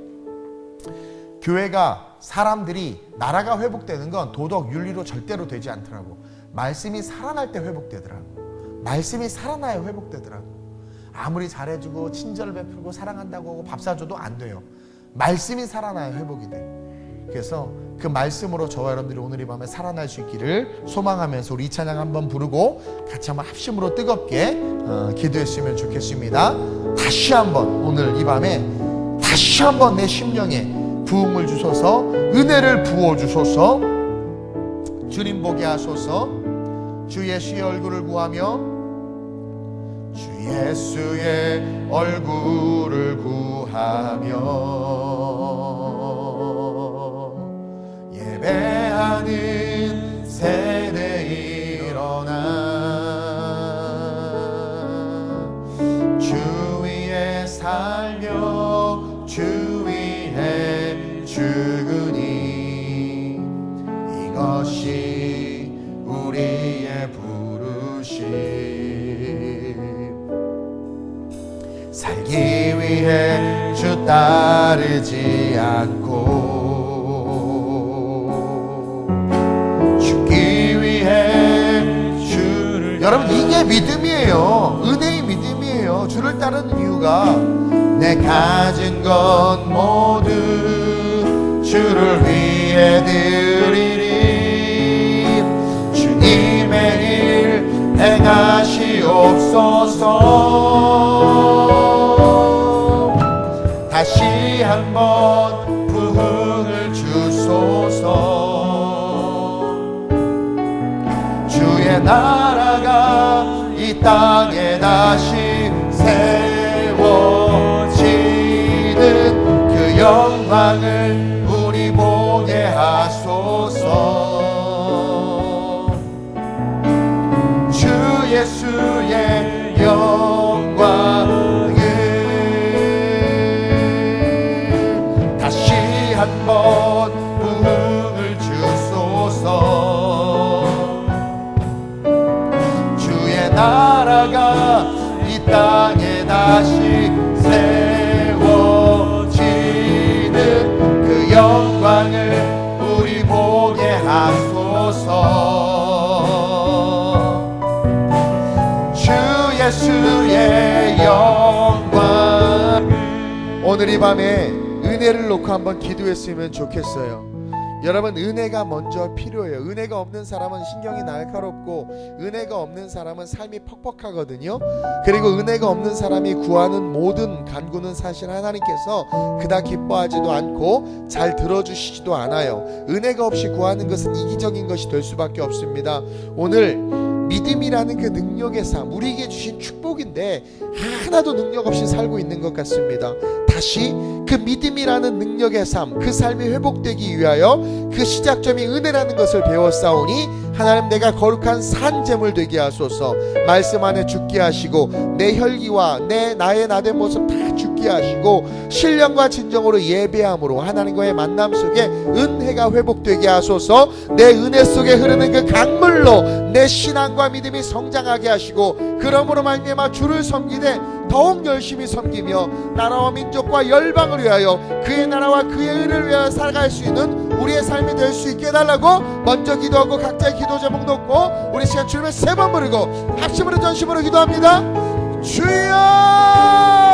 교회가 사람들이 나라가 회복되는 건 도덕 윤리로 절대로 되지 않더라고. 말씀이 살아날 때 회복되더라고. 말씀이 살아나야 회복되더라고. 아무리 잘해주고 친절 베풀고 사랑한다고 하고 밥 사줘도 안 돼요. 말씀이 살아나야 회복이 돼. 그래서 그 말씀으로 저와 여러분들이 오늘 이 밤에 살아날 수 있기를 소망하면서 우리 이 찬양 한번 부르고 같이 한번 합심으로 뜨겁게 기도했으면 좋겠습니다. 다시 한번 오늘 이 밤에 다시 한번 내 심령에 부흥을 주소서, 은혜를 부어주소서, 주님 보게 하소서. 주 예수의 얼굴을 구하며 주 예수의 얼굴을 구하며 예배하는 세대 일어나 주 위에 살며 주 위에 죽으니 이것이 우리의 부르심 살기 위해 주 따르지 않고 죽기 위해 주를 여러분 이게 믿음이에요. 은혜의 믿음이에요. 주를 따르는 이유가 내 가진 것 모두 주를 위해 드리리 주님의 일 행하시옵소서 다시 한번 부흥을 주소서 주의 나라가 이 땅에 다시 세워지는 그 영광을 우리 보게 하소서 주 예수의 영광을 다시 한번 부흥을 주소서 주의 나라가 이 땅에 다시 세워지는 그 영광을 우리 보게 하소서 주 예수의 영광 오늘 이 밤에 은혜를 놓고 한번 기도했으면 좋겠어요. 여러분 은혜가 먼저 필요해요. 은혜가 없는 사람은 신경이 날카롭고 은혜가 없는 사람은 삶이 퍽퍽하거든요. 그리고 은혜가 없는 사람이 구하는 모든 간구는 사실 하나님께서 그닥 기뻐하지도 않고 잘 들어주시지도 않아요. 은혜가 없이 구하는 것은 이기적인 것이 될 수밖에 없습니다. 오늘 믿음이라는 그 능력의 삶 우리에게 주신 축복인데 하나도 능력 없이 살고 있는 것 같습니다. 다시 그 믿음이라는 능력의 삶 그 삶이 회복되기 위하여 그 시작점이 은혜라는 것을 배웠사오니 하나님 내가 거룩한 산재물 되게 하소서 말씀 안에 죽게 하시고 내 혈기와 나의 나된 모습 다 죽게 하시고 신령과 진정으로 예배함으로 하나님과의 만남 속에 은혜가 회복되게 하소서 내 은혜 속에 흐르는 그 강물로 내 신앙과 믿음이 성장하게 하시고 그러므로 말미암아 주를 섬기되 더욱 열심히 섬기며 나라와 민족과 열방을 위하여 그의 나라와 그의 의를 위하여 살아갈 수 있는 우리의 삶이 될 수 있게 해달라고 먼저 기도하고 각자의 기도 제목 놓고 우리 시간 주님을 3번 부르고 합심으로 전심으로 기도합니다. 주여